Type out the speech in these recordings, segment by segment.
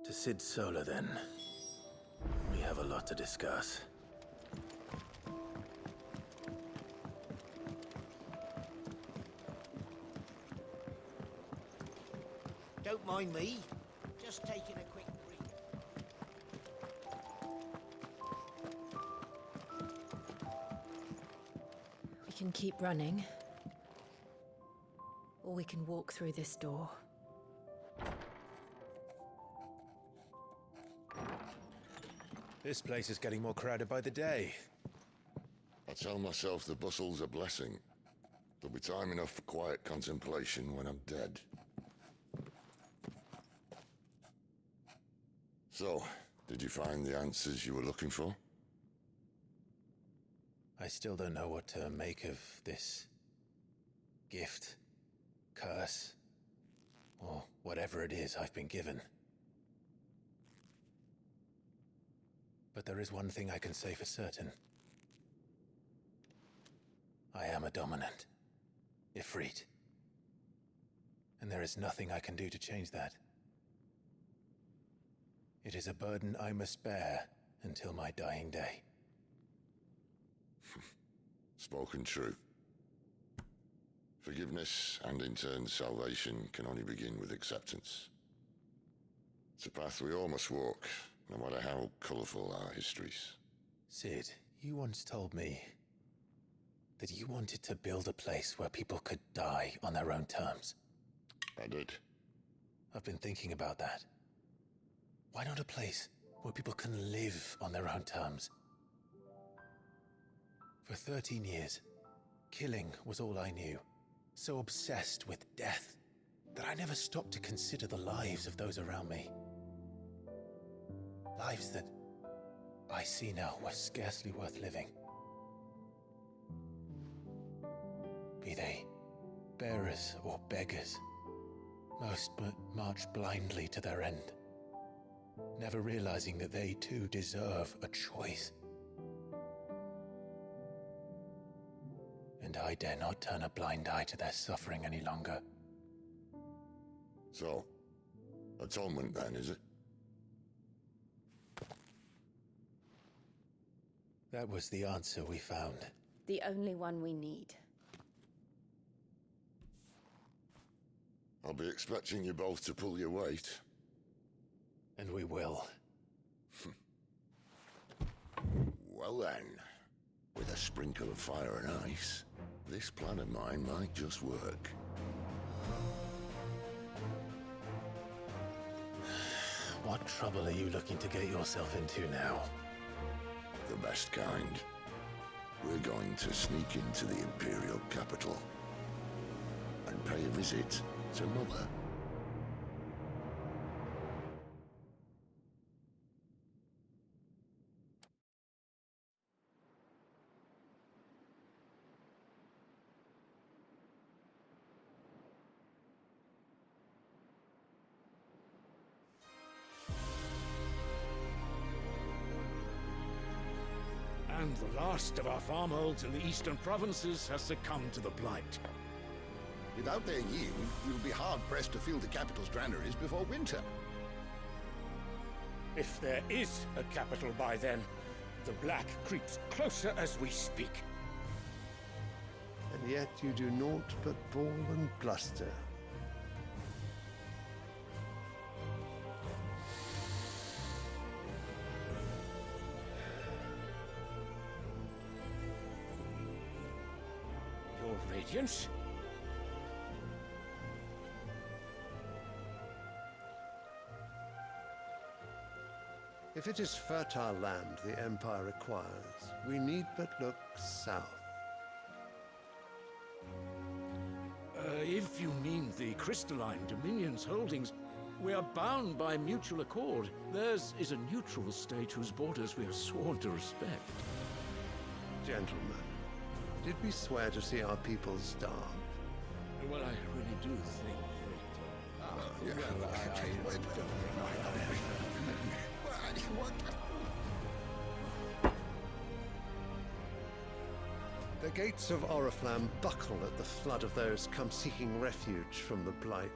To Sid Solar, then. We have a lot to discuss. Don't mind me. Just taking a quick breather. We can keep running. Or we can walk through this door. This place is getting more crowded by the day. I tell myself the bustle's a blessing. There'll be time enough for quiet contemplation when I'm dead. So, did you find the answers you were looking for? I still don't know what to make of this gift, curse, or whatever it is I've been given. But there is one thing I can say for certain. I am a dominant, Ifrit. And there is nothing I can do to change that. It is a burden I must bear until my dying day. Spoken true. Forgiveness, and in turn salvation, can only begin with acceptance. It's a path we all must walk, no matter how colourful our histories. Sid, you once told me that you wanted to build a place where people could die on their own terms. I did. I've been thinking about that. Why not a place where people can live on their own terms? For 13 years, killing was all I knew. So obsessed with death that I never stopped to consider the lives of those around me. Lives that I see now were scarcely worth living. Be they bearers or beggars, most march blindly to their end, never realizing that they too deserve a choice. And I dare not turn a blind eye to their suffering any longer. So, atonement then, is it? That was the answer we found. The only one we need. I'll be expecting you both to pull your weight. And we will. Well then, with a sprinkle of fire and ice, this plan of mine might just work. What trouble are you looking to get yourself into now? The best kind. We're going to sneak into the Imperial capital and pay a visit to Mother. And the last of our farmholds in the eastern provinces has succumbed to the Blight. Without their yield, we'll be hard-pressed to fill the capital's granaries before winter. If there is a capital by then, the Black creeps closer as we speak. And yet you do naught but bawl and bluster. Your Radiance? If it is fertile land the Empire requires, we need but look south. If you mean the crystalline Dominion's holdings, we are bound by mutual accord. Theirs is a neutral state whose borders we are sworn to respect. Gentlemen, did we swear to see our people starve? Well, I really do think The gates of Oriflamme buckle at the flood of those come seeking refuge from the Blight.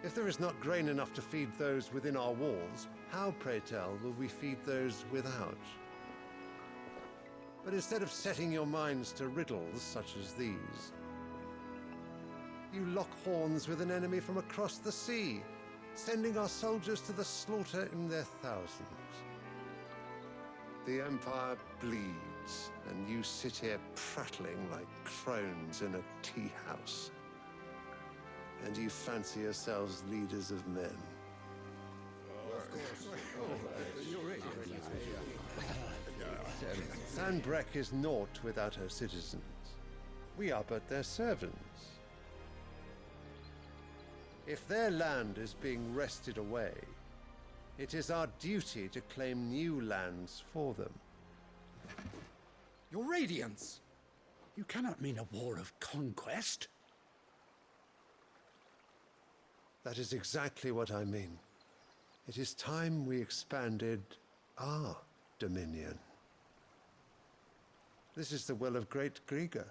If there is not grain enough to feed those within our walls, how, pray tell, will we feed those without? But instead of setting your minds to riddles such as these, you lock horns with an enemy from across the sea, sending our soldiers to the slaughter in their thousands. The Empire bleeds, and you sit here prattling like crones in a tea house. And you fancy yourselves leaders of men. Sanbreque is naught without her citizens. We are but their servants. If their land is being wrested away, it is our duty to claim new lands for them. Your Radiance! You cannot mean a war of conquest. That is exactly what I mean. It is time we expanded our dominion. This is the will of great Grieger.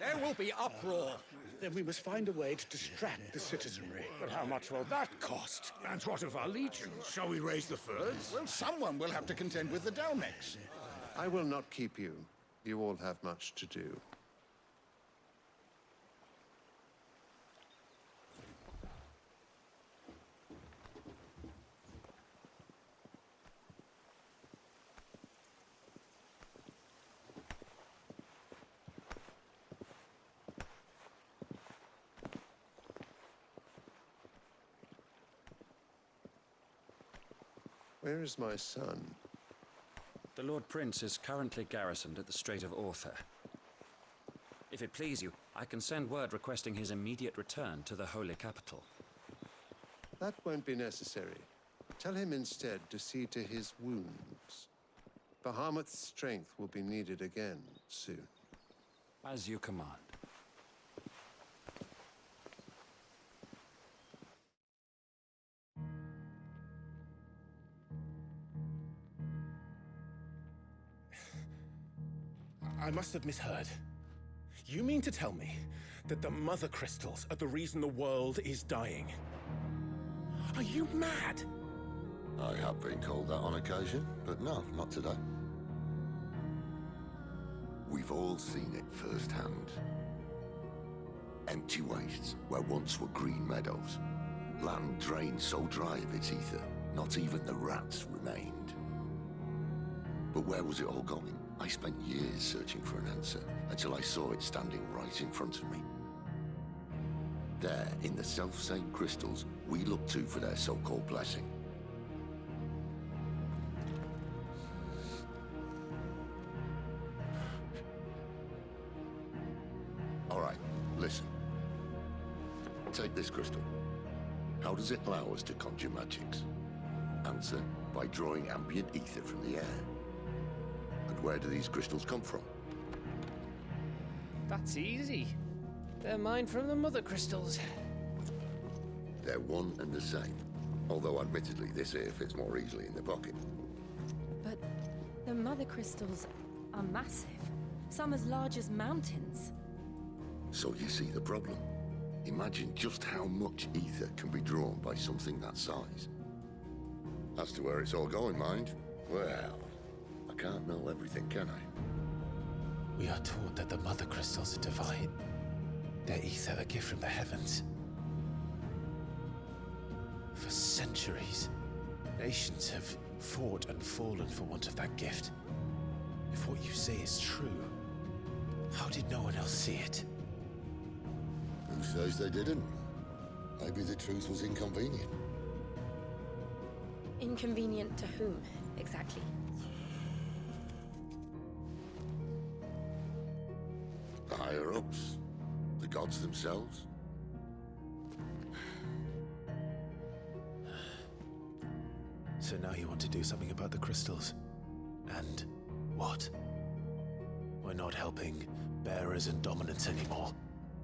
There will be uproar. Then we must find a way to distract the citizenry. But how much will that cost? And what of our legions? Shall we raise the furs? Well, someone will have to contend with the Dalmex. I will not keep you. You all have much to do. Where is my son? The Lord Prince is currently garrisoned at the Strait of Author. If it please you, I can send word requesting his immediate return to the Holy Capital. That won't be necessary. Tell him instead to see to his wounds. Bahamut's strength will be needed again soon. As you command. I must have misheard. You mean to tell me that the Mother Crystals are the reason the world is dying? Are you mad? I have been called that on occasion, but no, not today. We've all seen it firsthand. Empty wastes where once were green meadows. Land drained so dry of its ether, not even the rats remained. But where was it all going? I spent years searching for an answer, until I saw it standing right in front of me. There, in the self-same crystals, we look to for their so-called blessing. All right, listen. Take this crystal. How does it allow us to conjure magics? Answer, by drawing ambient ether from the air. And where do these crystals come from? That's easy. They're mine from the Mother Crystals. They're one and the same. Although admittedly, this here fits more easily in the pocket. But the Mother Crystals are massive. Some as large as mountains. So you see the problem. Imagine just how much ether can be drawn by something that size. As to where it's all going, mind, well, I can't know everything, can I? We are taught that the Mother Crystals are divine. Their ether a gift from the heavens. For centuries, nations have fought and fallen for want of that gift. If what you say is true, how did no one else see it? Who says they didn't? Maybe the truth was inconvenient. Inconvenient to whom, exactly? The higher-ups? The gods themselves? So now you want to do something about the crystals? And what? We're not helping bearers and dominants anymore.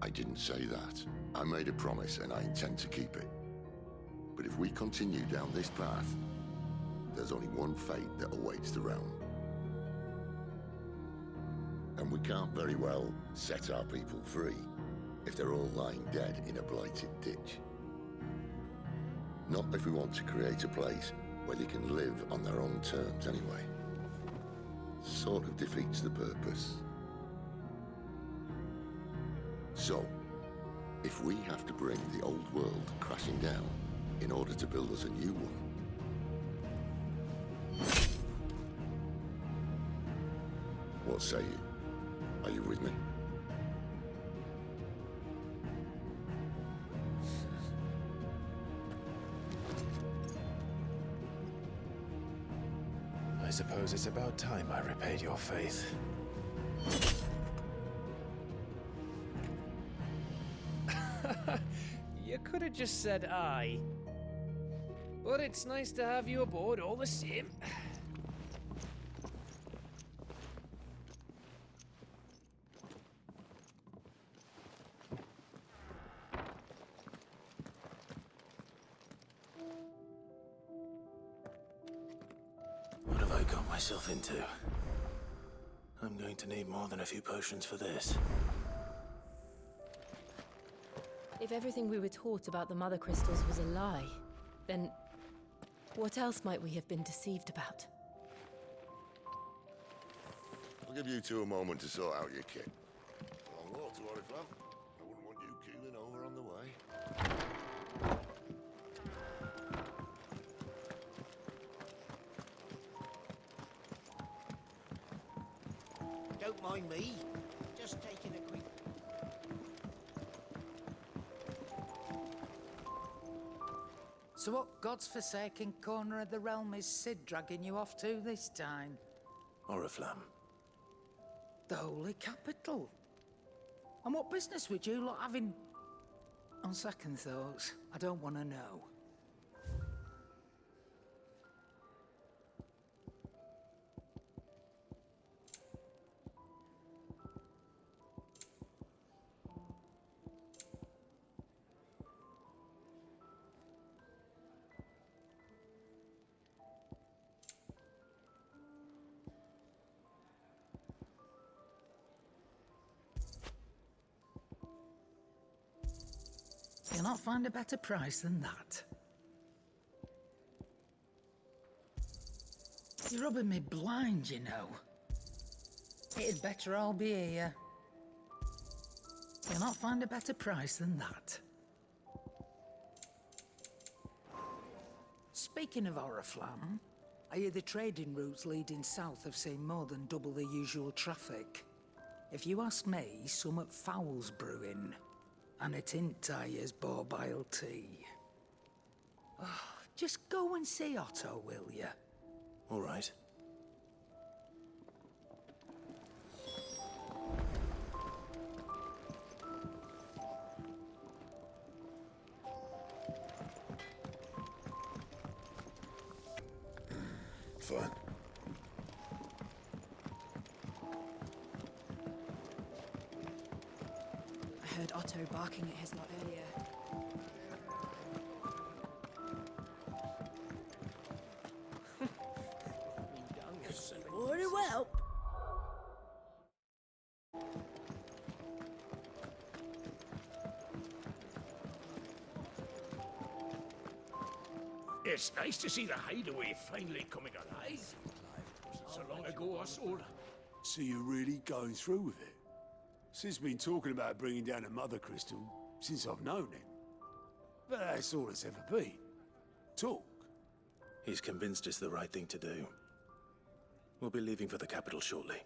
I didn't say that. I made a promise and I intend to keep it. But if we continue down this path, there's only one fate that awaits the realm. And we can't very well set our people free if they're all lying dead in a blighted ditch. Not if we want to create a place where they can live on their own terms anyway. Sort of defeats the purpose. So, if we have to bring the old world crashing down in order to build us a new one, what say you? Are you with me? I suppose it's about time I repaid your faith. You could have just said aye. But it's nice to have you aboard all the same. What have I got myself into? I'm going to need more than a few potions for this. If everything we were taught about the Mother Crystals was a lie, then what else might we have been deceived about? I'll give you two a moment to sort out your kit. Long walk to Oriflamme. I wouldn't want you keeling over on the way. Don't mind me. Just taking a quick... So what God's forsaken corner of the realm is Cid dragging you off to this time? Oriflamme. The Holy Capital. And what business would you lot having... On second thoughts, I don't want to know. You'll not find a better price than that. You're rubbing me blind, you know. It'd better all be here. You'll not find a better price than that. Speaking of Oriflamme, I hear the trading routes leading south have seen more than double the usual traffic. If you ask me, summat foul's brewing. And it ain't Tyre's borbile tea. Oh, just go and see Otto, will you? All right. Fine. I heard Otto barking at his lot earlier. Very well. It's nice to see the hideaway finally coming alive. So long ago, us all. So you're really going through with it? Sid's been talking about bringing down a Mother Crystal since I've known him. But that's all it's ever been. Talk. He's convinced it's the right thing to do. We'll be leaving for the capital shortly.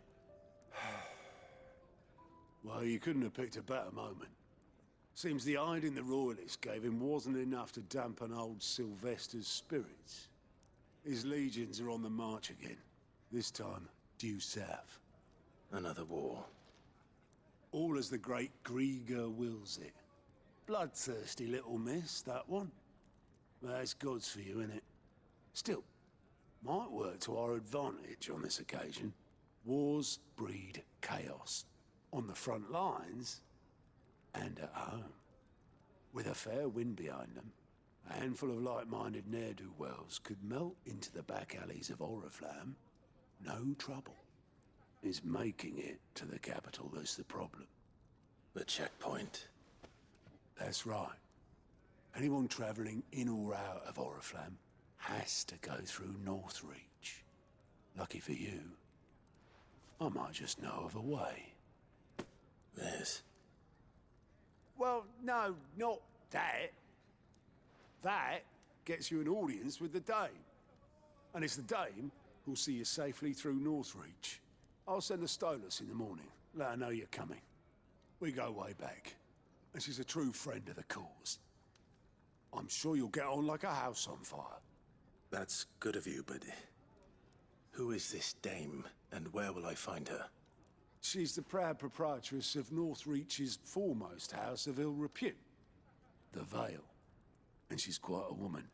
Well, you couldn't have picked a better moment. Seems the hiding the royalists gave him wasn't enough to dampen old Sylvester's spirits. His legions are on the march again. This time, due south. Another war. All as the great Grieger wills it. Bloodthirsty little miss, that one. That's God's for you, innit? Still, might work to our advantage on this occasion. Wars breed chaos. On the front lines, and at home. With a fair wind behind them, A handful of like-minded ne'er-do-wells could melt into the back alleys of Oriflamme. No trouble. It's making it to the capital that's the problem. The checkpoint. That's right. Anyone travelling in or out of Oriflamme has to go through Northreach. Lucky for you, I might just know of a way. Yes. Well, no, not that. That gets you an audience with the Dame. And it's the Dame who'll see you safely through Northreach. I'll send the Stolas in the morning. Let her know you're coming. We go way back. And she's a true friend of the cause. I'm sure you'll get on like a house on fire. That's good of you, but who is this dame, and where will I find her? She's the proud proprietress of Northreach's foremost house of ill repute, the Vale. And she's quite a woman,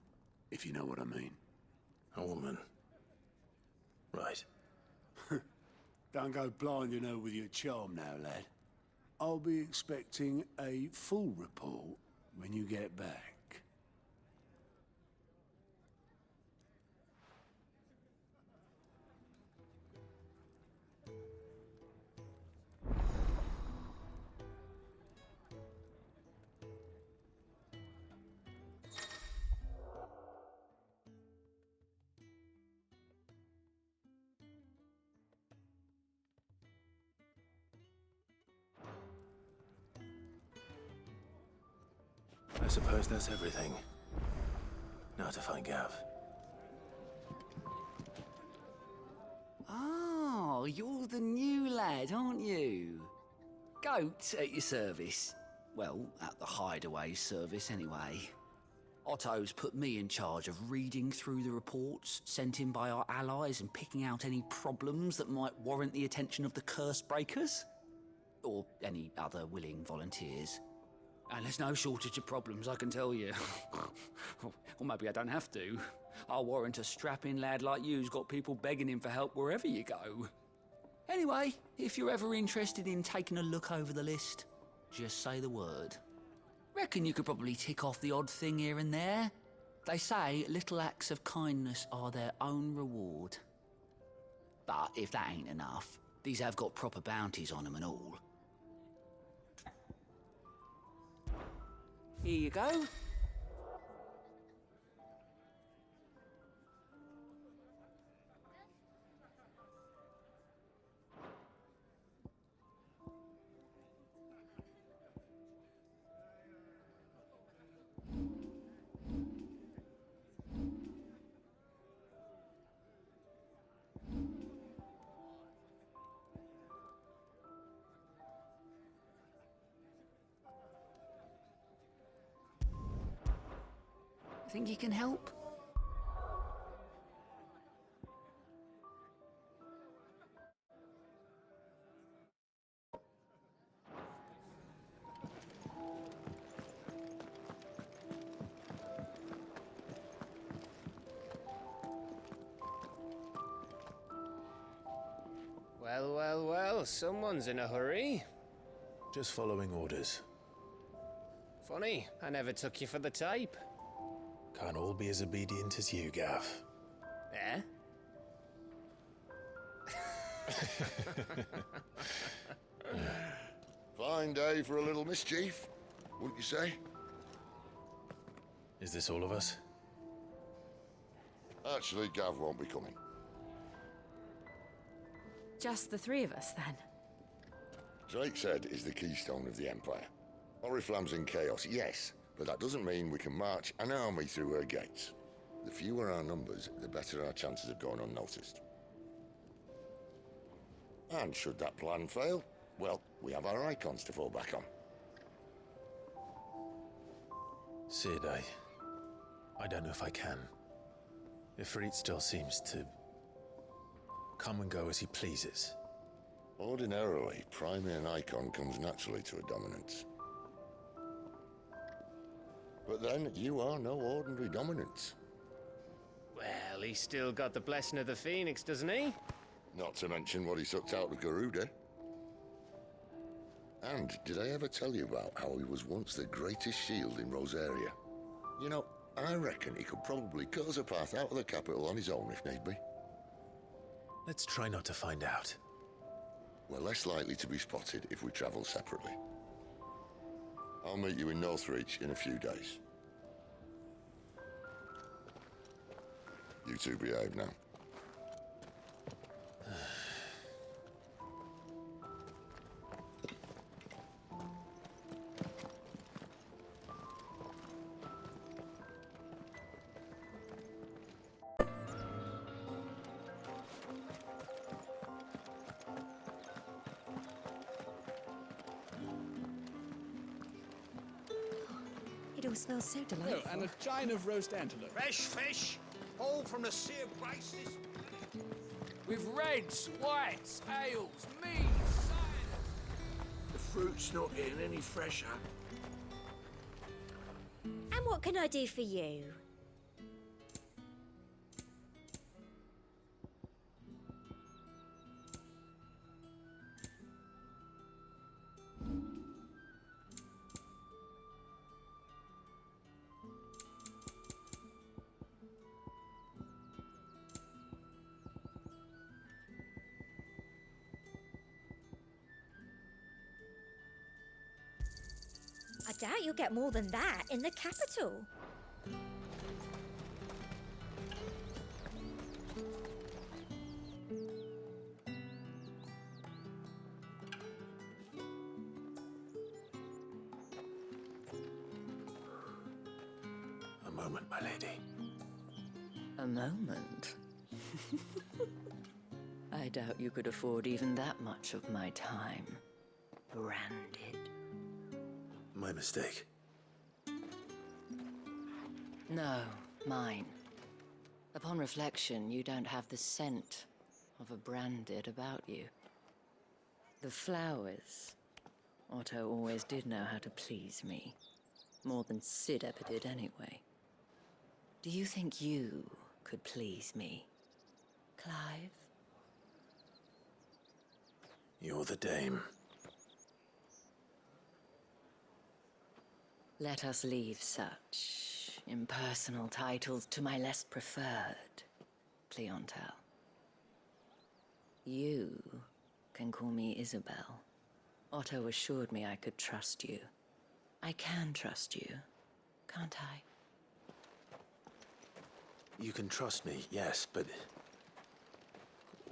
if you know what I mean. A woman. Right. Don't go blinding her with your charm now, lad. I'll be expecting a full report when you get back. I suppose that's everything. Now to find Gav. Oh, you're the new lad, aren't you? Goat at your service. Well, at the hideaway service, anyway. Otto's put me in charge of reading through the reports sent in by our allies and picking out any problems that might warrant the attention of the curse breakers. Or any other willing volunteers. And there's no shortage of problems, I can tell you. Or maybe I don't have to. I'll warrant a strapping lad like you's got people begging him for help wherever you go. Anyway, if you're ever interested in taking a look over the list, just say the word. Reckon you could probably tick off the odd thing here and there. They say little acts of kindness are their own reward. But if that ain't enough, these have got proper bounties on them and all. Here you go. Think you can help? Well, well, well, someone's in a hurry. Just following orders. Funny, I never took you for the type. Can't all be as obedient as you, Gav. Eh? Fine day for a little mischief, wouldn't you say? Is this all of us? Actually, Gav won't be coming. Just the three of us, then? Drake said is the keystone of the Empire. Oriflamme's in chaos, yes, but that doesn't mean we can march an army through her gates. The fewer our numbers, the better our chances of going unnoticed. And should that plan fail, well, we have our icons to fall back on. Sid, I don't know if I can. Ifrit still seems to come and go as he pleases. Ordinarily, priming an icon comes naturally to a dominance. But then, you are no ordinary dominance. Well, he's still got the blessing of the Phoenix, doesn't he? Not to mention what he sucked out of Garuda. And did I ever tell you about how he was once the greatest shield in Rosaria? You know, I reckon he could probably cut us a path out of the capital on his own if need be. Let's try not to find out. We're less likely to be spotted if we travel separately. I'll meet you in Northreach in a few days. You two behave now. It all smells so delightful. Oh, and a chine of roast antelope. Fresh fish, all from the Sea of Grace this With reds, whites, ales, meads, ciders. The fruit's not getting any fresher. And what can I do for you? I doubt you'll get more than that in the capital. A moment, my lady. A moment? I doubt you could afford even that much of my time. Branded. My mistake. No, mine. Upon reflection, you don't have the scent of a branded about you. The flowers. Otto always did know how to please me. More than Sid ever did anyway. Do you think you could please me, Clive? You're the dame. Let us leave such impersonal titles to my less preferred clientele. You can call me Isabel. Otto assured me I could trust you. I can trust you, can't I? You can trust me, yes, but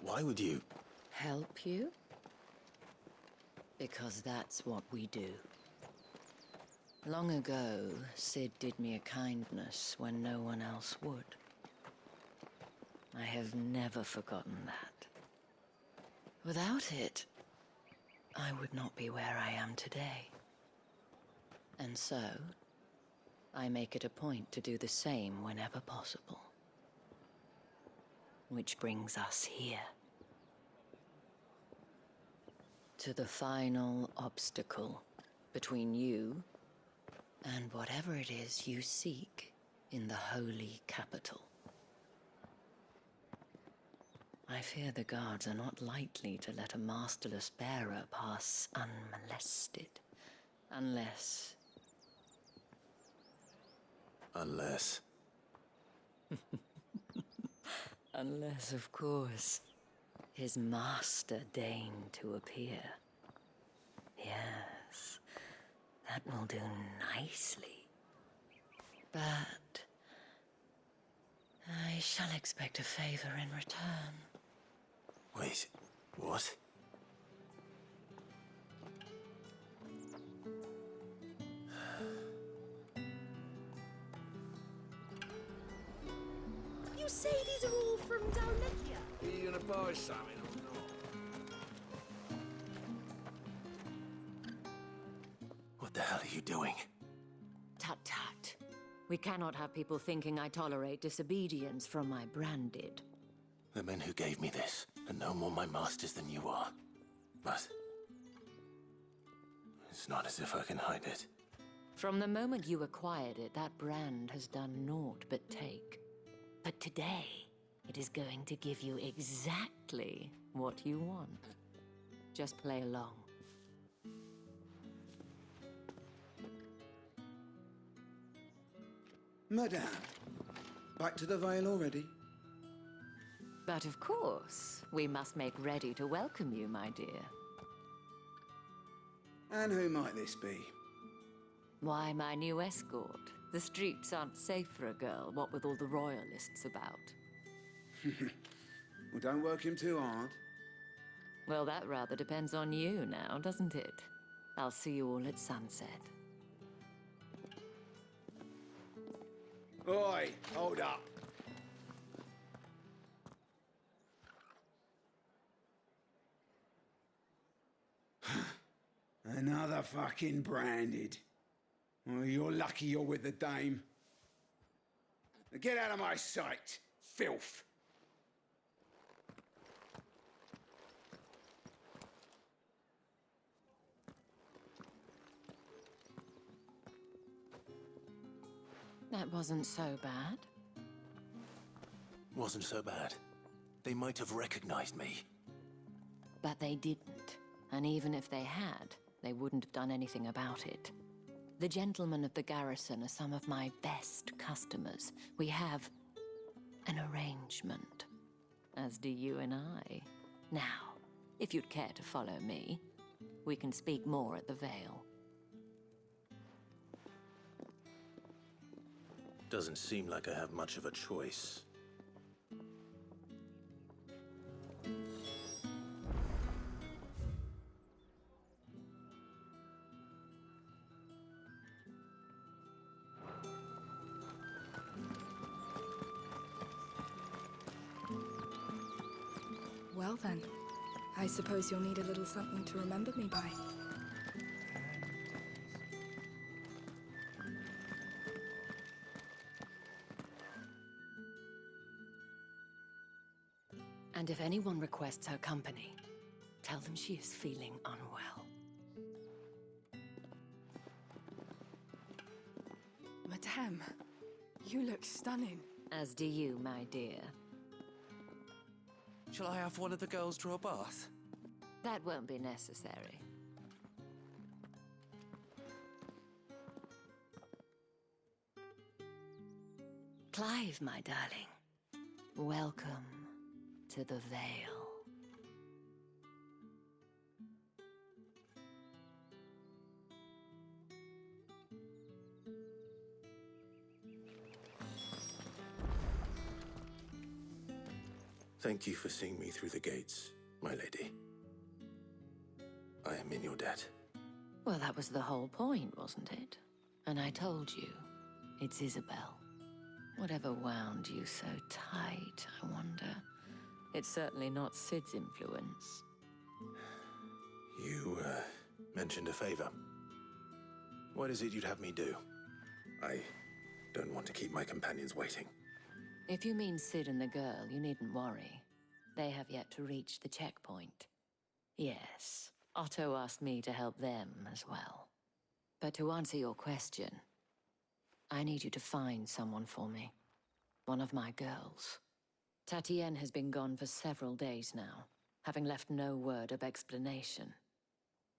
why would you? Help you? Because that's what we do. Long ago, Sid did me a kindness when no one else would. I have never forgotten that. Without it, I would not be where I am today. And so, I make it a point to do the same whenever possible. Which brings us here. To the final obstacle between you and whatever it is you seek in the holy capital. I fear the guards are not likely to let a masterless bearer pass unmolested. Unless... Unless, of course, his master deigned to appear. Yes, that will do nicely. But I shall expect a favor in return. Wait, what? You say these are all from Dalmekia? Are you gonna buy something or not? What the hell are you doing? Tut tut. We cannot have people thinking I tolerate disobedience from my branded. The men who gave me this are no more my masters than you are. But it's not as if I can hide it. From the moment you acquired it, that brand has done naught but take. But today, it is going to give you exactly what you want. Just play along. Madame, back to the Vale already? But of course, we must make ready to welcome you, my dear. And who might this be? Why, my new escort. The streets aren't safe for a girl, what with all the royalists about. Well, don't work him too hard. Well, that rather depends on you now, doesn't it? I'll see you all at sunset. Oi, hold up. Another fucking branded. Well, you're lucky you're with the dame. Now get out of my sight, filth. That wasn't so bad. Wasn't so bad. They might have recognized me. But they didn't. And even if they had, they wouldn't have done anything about it. The gentlemen of the garrison are some of my best customers. We have an arrangement, as do you and I. Now, if you'd care to follow me, we can speak more at the Vale. Doesn't seem like I have much of a choice. Well then, I suppose you'll need a little something to remember me by. And if anyone requests her company, tell them she is feeling unwell. Madame, you look stunning. As do you, my dear. Shall I have one of the girls draw a bath? That won't be necessary. Clive, my darling. Welcome to the Vale. Thank you for seeing me through the gates, my lady. I am in your debt. Well, that was the whole point, wasn't it? And I told you, it's Isabel. Whatever wound you so tight, I wonder. It's certainly not Sid's influence. You, mentioned a favor. What is it you'd have me do? I don't want to keep my companions waiting. If you mean Sid and the girl, you needn't worry. They have yet to reach the checkpoint. Yes, Otto asked me to help them as well. But to answer your question, I need you to find someone for me. One of my girls. Tatienne has been gone for several days now, having left no word of explanation.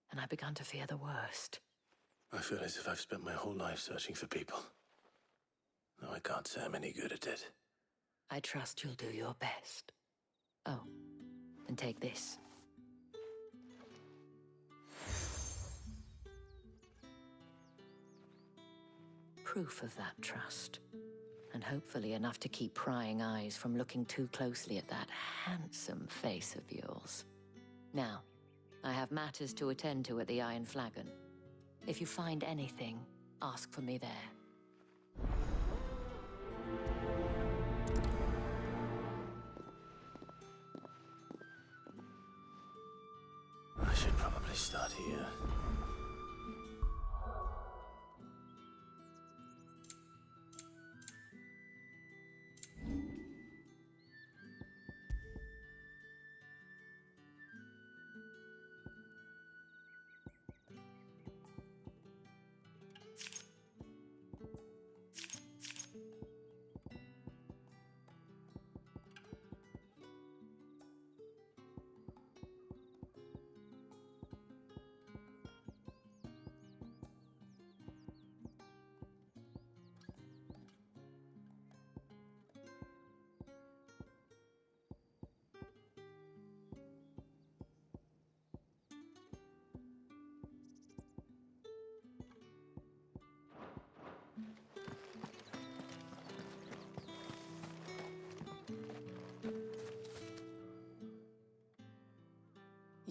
And I've begun to fear the worst. I feel as if I've spent my whole life searching for people. Though I can't say I'm any good at it. I trust you'll do your best. Oh, and take this. Proof of that trust. And hopefully enough to keep prying eyes from looking too closely at that handsome face of yours. Now, I have matters to attend to at the Iron Flagon. If you find anything, ask for me there. I should probably start here.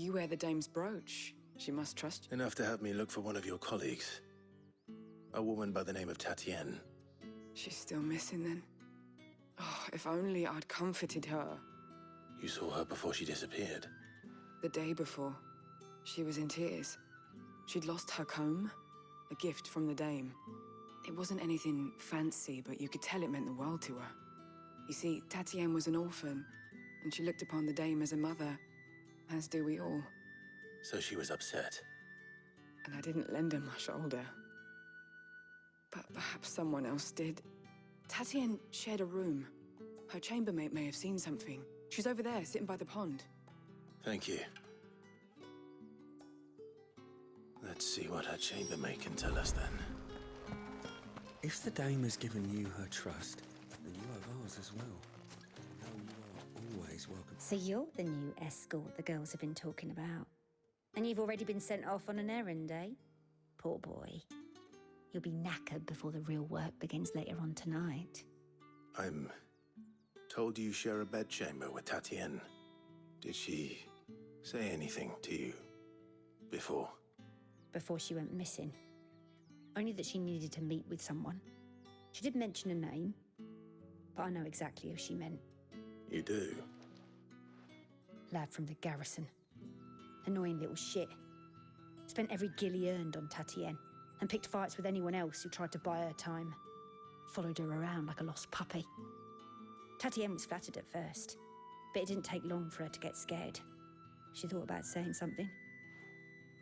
You wear the dame's brooch. She must trust you. Enough to have me look for one of your colleagues. A woman by the name of Tatienne. She's still missing then. Oh, if only I'd comforted her. You saw her before she disappeared. The day before, she was in tears. She'd lost her comb, a gift from the dame. It wasn't anything fancy, but you could tell it meant the world to her. You see, Tatienne was an orphan, and she looked upon the dame as a mother, as do we all. So she was upset. And I didn't lend her my shoulder. But perhaps someone else did. Tatienne shared a room. Her chambermaid may have seen something. She's over there, sitting by the pond. Thank you. Let's see what her chambermaid can tell us then. If the dame has given you her trust, then you have ours as well. No, you are always welcome. So you're the new escort the girls have been talking about. And you've already been sent off on an errand, eh? Poor boy. You'll be knackered before the real work begins later on tonight. I'm told you share a bedchamber with Tatienne. Did she say anything to you before? Before she went missing. Only that she needed to meet with someone. She did mention a name, but I know exactly who she meant. You do? Lad from the garrison. Annoying little shit. Spent every guil he earned on Tatienne, and picked fights with anyone else who tried to buy her time. Followed her around like a lost puppy. Tatienne was flattered at first, but it didn't take long for her to get scared. She thought about saying something.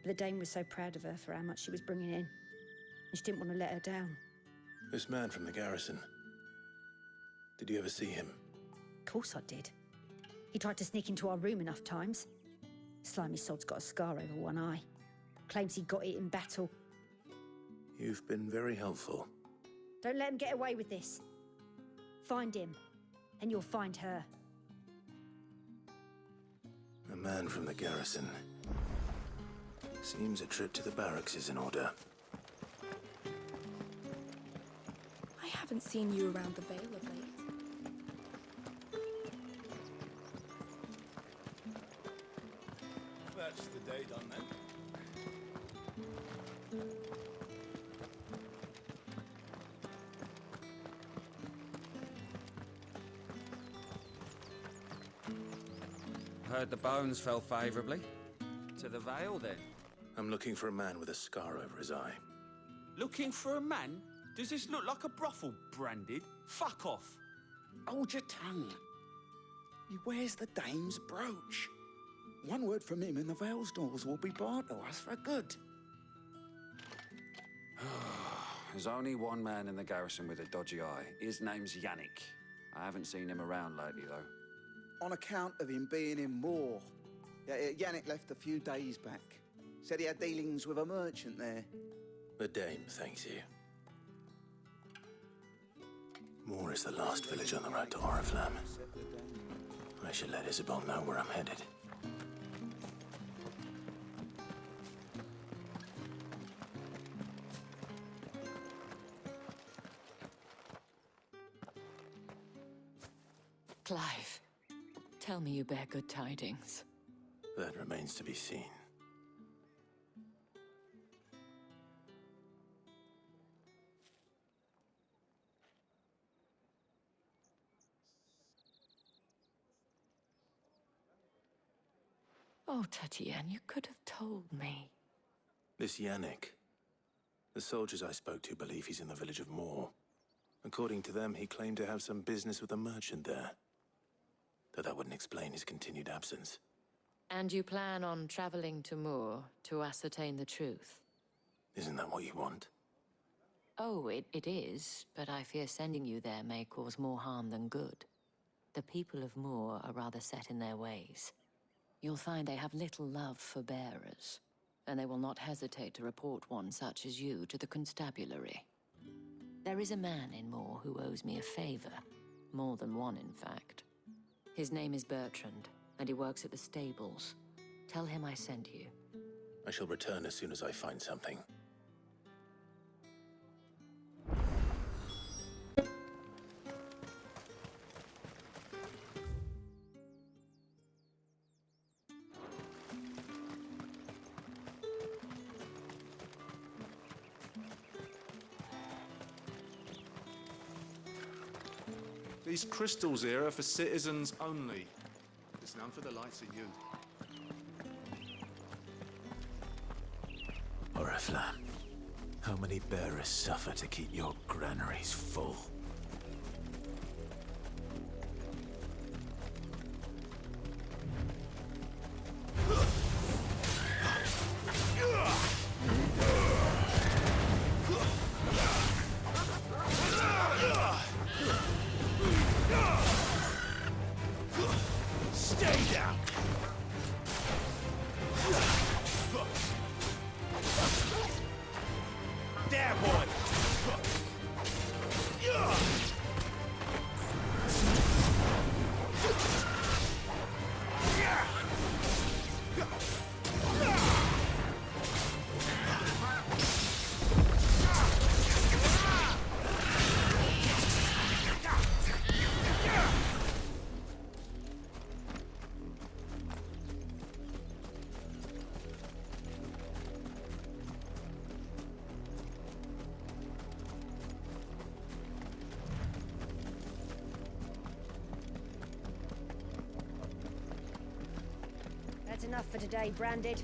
But the dame was so proud of her for how much she was bringing in, and she didn't want to let her down. This man from the garrison. Did you ever see him? Of course I did. He tried to sneak into our room enough times. Slimy sod's got a scar over one eye. Claims he got it in battle. You've been very helpful. Don't let him get away with this. Find him, and you'll find her. A man from the garrison. Seems a trip to the barracks is in order. I haven't seen you around the Vale of late. That's the day done then. Heard the bones fell favourably. To the Vale, then? I'm looking for a man with a scar over his eye. Looking for a man? Does this look like a brothel, Branded? Fuck off! Hold your tongue. He wears the dame's brooch. One word from him and the Vale's doors will be barred to us for good. There's only one man in the garrison with a dodgy eye. His name's Yannick. I haven't seen him around lately, though. On account of him being in Moor. Yannick left a few days back. Said he had dealings with a merchant there. The dame thanks you. Moor is the last village on the road to Oriflamme. I should let Isabel know where I'm headed. Clive, tell me you bear good tidings. That remains to be seen. Oh, Tatienne, you could have told me. This Yannick. The soldiers I spoke to believe he's in the village of Moor. According to them, he claimed to have some business with a merchant there. Though that wouldn't explain his continued absence. And you plan on traveling to Moor to ascertain the truth? Isn't that what you want? Oh, it is, but I fear sending you there may cause more harm than good. The people of Moor are rather set in their ways. You'll find they have little love for bearers, and they will not hesitate to report one such as you to the constabulary. There is a man in Moor who owes me a favor. More than one, in fact. His name is Bertrand, and he works at the stables. Tell him I sent you. I shall return as soon as I find something. These crystals here are for citizens only. It's none for the likes of you. Oriflamme, how many bearers suffer to keep your granaries full? Stay down! There, boy! That's enough for today, Branded.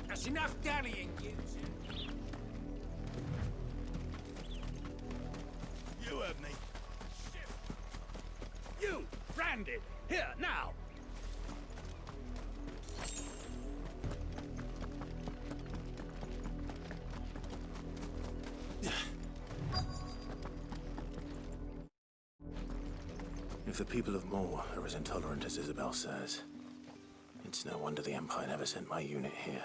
That's enough dallying, you two. You heard me. You, Branded, here, now! If the people of Moor are as intolerant as Isabel says, it's no wonder the Empire never sent my unit here.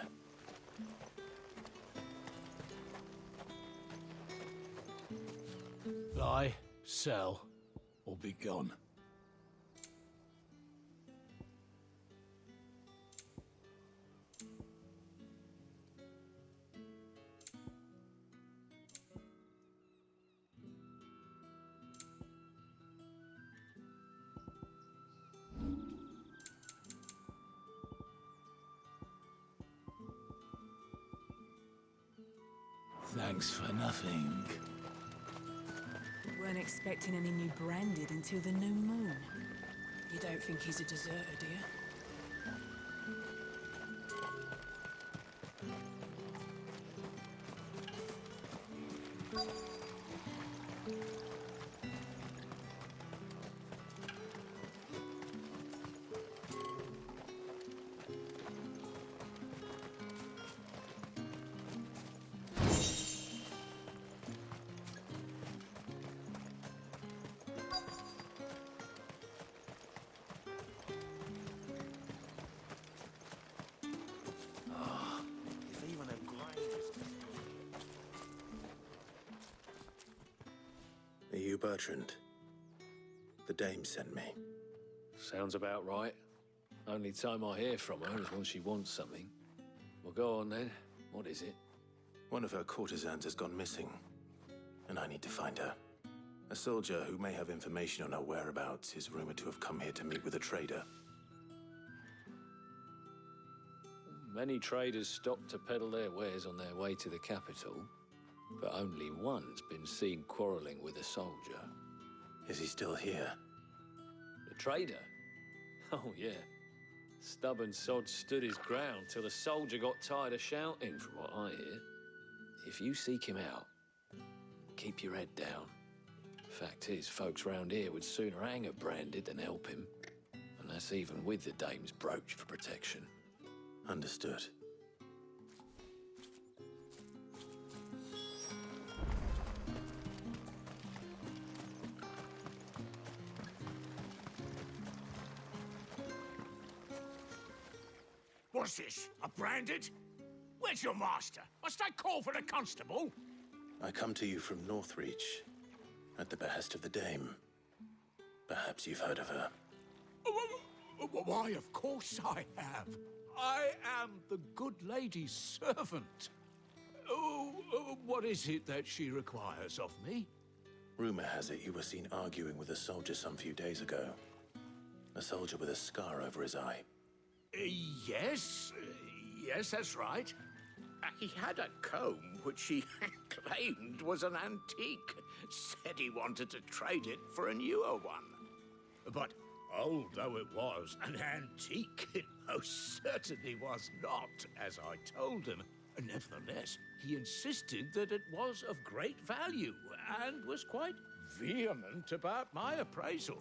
Lie, sell, or be gone. Thanks for nothing. Weren't expecting any new Branded until the new moon. You don't think he's a deserter, do you? Are you Bertrand? The dame sent me. Sounds about right. Only time I hear from her is when she wants something. Well, go on then. What is it? One of her courtesans has gone missing, and I need to find her. A soldier who may have information on her whereabouts is rumored to have come here to meet with a trader. Many traders stop to peddle their wares on their way to the capital, but only one's been seen quarreling with a soldier. Is he still here? The trader? Oh, yeah. Stubborn sod stood his ground till the soldier got tired of shouting, from what I hear. If you seek him out, keep your head down. Fact is, folks round here would sooner hang a Branded than help him. And that's even with the dame's brooch for protection. Understood. horses are branded? Where's your master? Must I call for the constable? I come to you from Northreach, at the behest of the Dame. Perhaps you've heard of her. Why, of course I have. I am the good lady's servant. What is it that she requires of me? Rumor has it you were seen arguing with a soldier some few days ago. A soldier with a scar over his eye. Yes, that's right. He had a comb which he claimed was an antique. Said he wanted to trade it for a newer one. But old though it was, an antique it most certainly was not, as I told him. Nevertheless, he insisted that it was of great value and was quite vehement about my appraisal.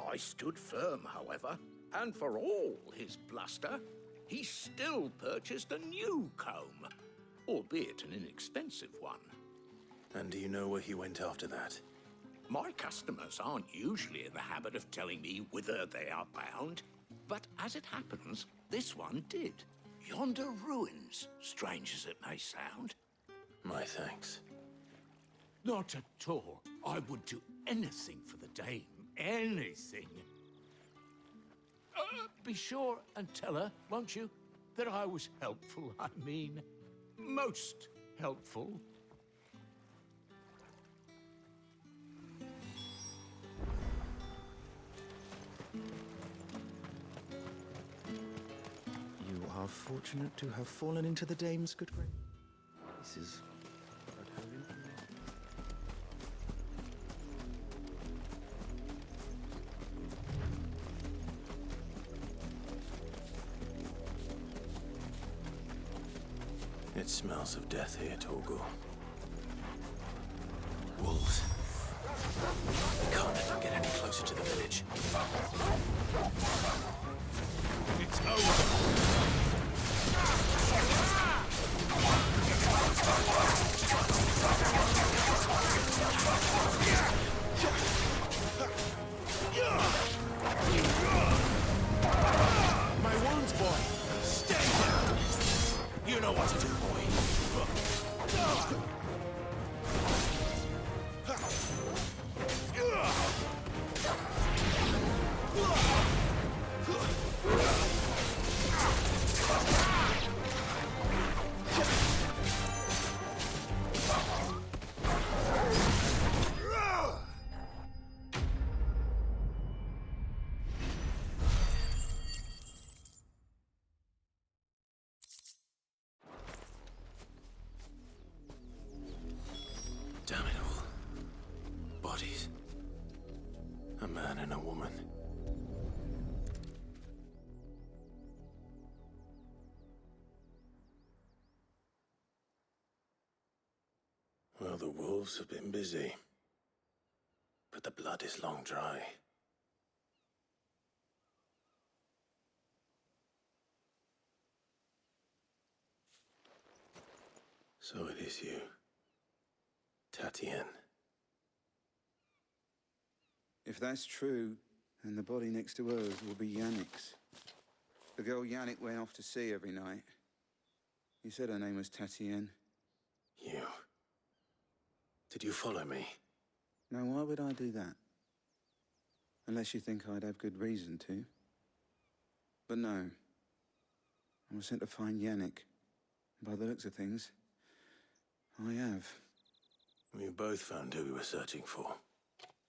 I stood firm, however, and for all his bluster, he still purchased a new comb, albeit an inexpensive one. And do you know where he went after that? My customers aren't usually in the habit of telling me whither they are bound, but as it happens, this one did. Yonder ruins, strange as it may sound. My thanks. Not at all. I would do anything for the Dame. Anything. Be sure and tell her, won't you, that I was helpful. I mean, most helpful. You are fortunate to have fallen into the Dame's good grace. This is but her influence. It smells of death here, Torgor. Wolves. We can't let them get any closer to the village. It's over. My wounds, boy. Stay down. You know what to do, boy. Damn it all. Bodies. A man and a woman. Well, the wolves have been busy. But the blood is long dry. So it is you. Tatien. If that's true, then the body next to hers will be Yannick's. The girl Yannick went off to sea every night. You said her name was Tatien. You. Did you follow me? Now, why would I do that? Unless you think I'd have good reason to. But no. I was sent to find Yannick. By the looks of things, I have. We both found who we were searching for.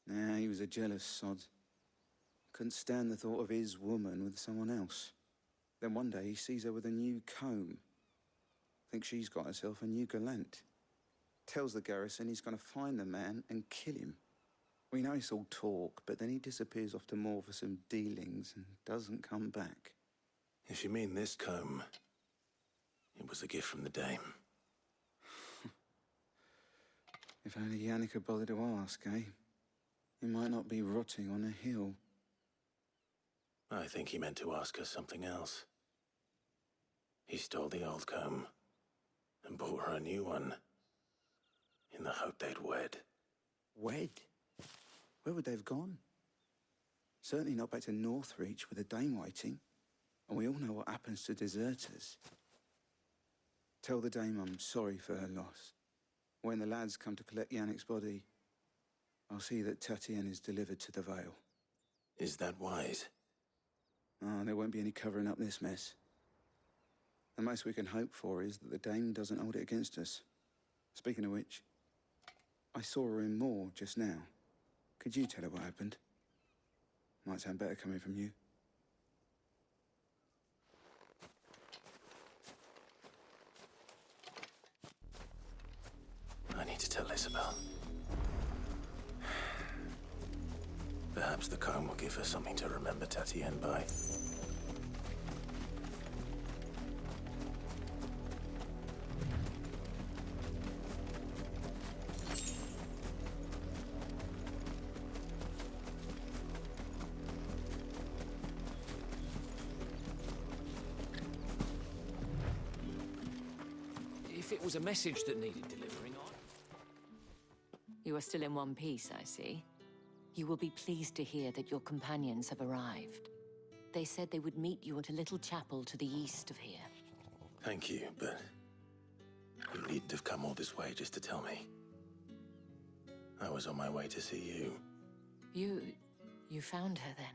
Nah, he was a jealous sod. Couldn't stand the thought of his woman with someone else. Then one day he sees her with a new comb. Thinks she's got herself a new gallant. Tells the garrison he's going to find the man and kill him. We know it's all talk, but then he disappears off to Moor for some dealings and doesn't come back. If you mean this comb, it was a gift from the Dame. If only Yannick had bothered to ask, eh? He might not be rotting on a hill. I think he meant to ask her something else. He stole the old comb and bought her a new one in the hope they'd wed. Wed? Where would they have gone? Certainly not back to Northreach with a Dame waiting. And we all know what happens to deserters. Tell the dame I'm sorry for her loss. When the lads come to collect Yannick's body, I'll see that Tatienne is delivered to the Vale. Is that wise? Ah, there won't be any covering up this mess. The most we can hope for is that the dame doesn't hold it against us. Speaking of which, I saw her in Moor just now. Could you tell her what happened? Might sound better coming from you. I need to tell Isabel. Perhaps the comb will give her something to remember Tatienne by. If it was a message that needed delivering on... You are still in one piece, I see. You will be pleased to hear that your companions have arrived. They said they would meet you at a little chapel to the east of here. Thank you, but you needn't have come all this way just to tell me. I was on my way to see you. You found her then?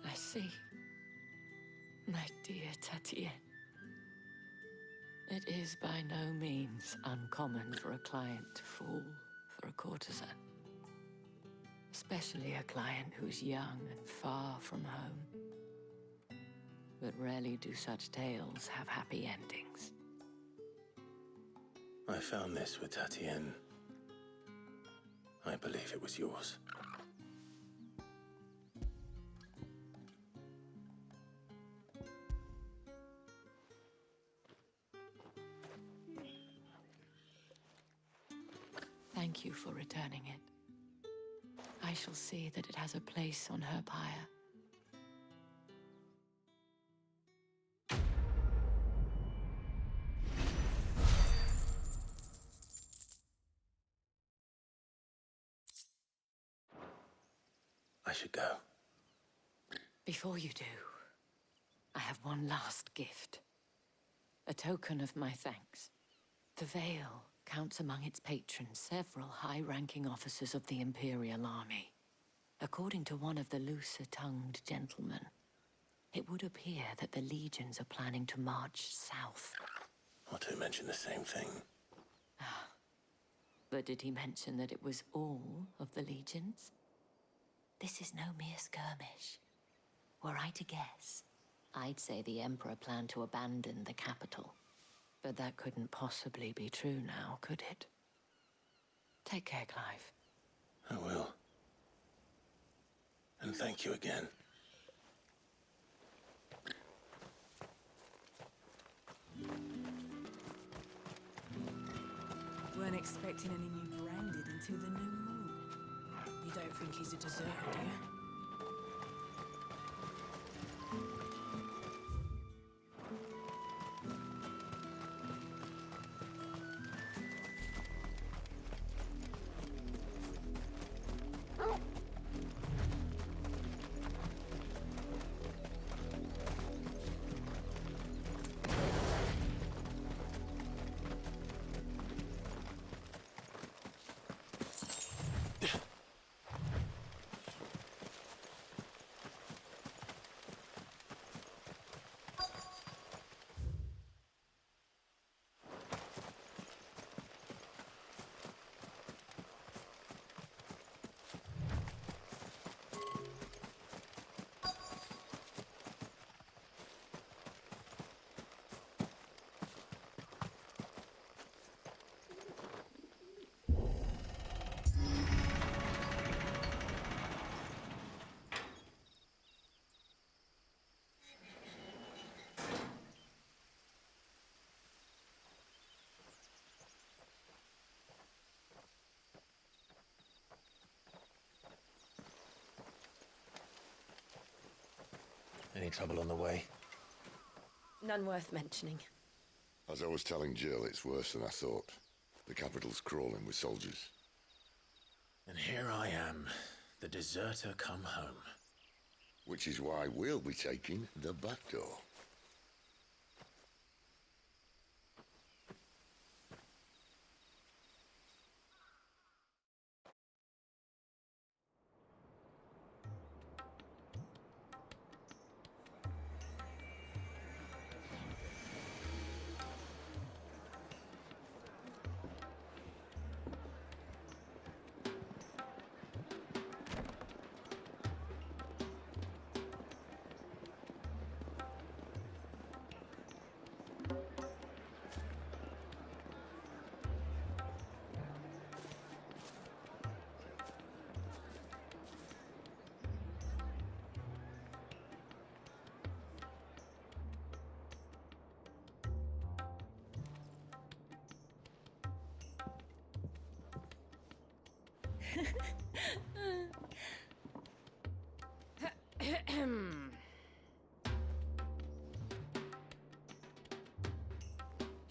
I see. My dear Tatienne. It is by no means uncommon for a client to fall for a courtesan. Especially a client who's young and far from home. But rarely do such tales have happy endings. I found this with Tatienne. I believe it was yours. Thank you for returning it. I shall see that it has a place on her pyre. I should go. Before you do, I have one last gift. A token of my thanks. The Vale counts among its patrons several high-ranking officers of the Imperial Army. According to one of the looser-tongued gentlemen, it would appear that the legions are planning to march south. Otto mentioned the same thing. But did he mention that it was all of the legions? This is no mere skirmish. Were I to guess, I'd say the Emperor planned to abandon the capital. But that couldn't possibly be true now, could it? Take care, Clive. I will. And thank you again. Weren't expecting any new branded until the new moon. You don't think he's a deserter, do you? Any trouble on the way? None worth mentioning. As I was telling Jill, it's worse than I thought. The capital's crawling with soldiers. And here I am, the deserter come home. Which is why we'll be taking the back door.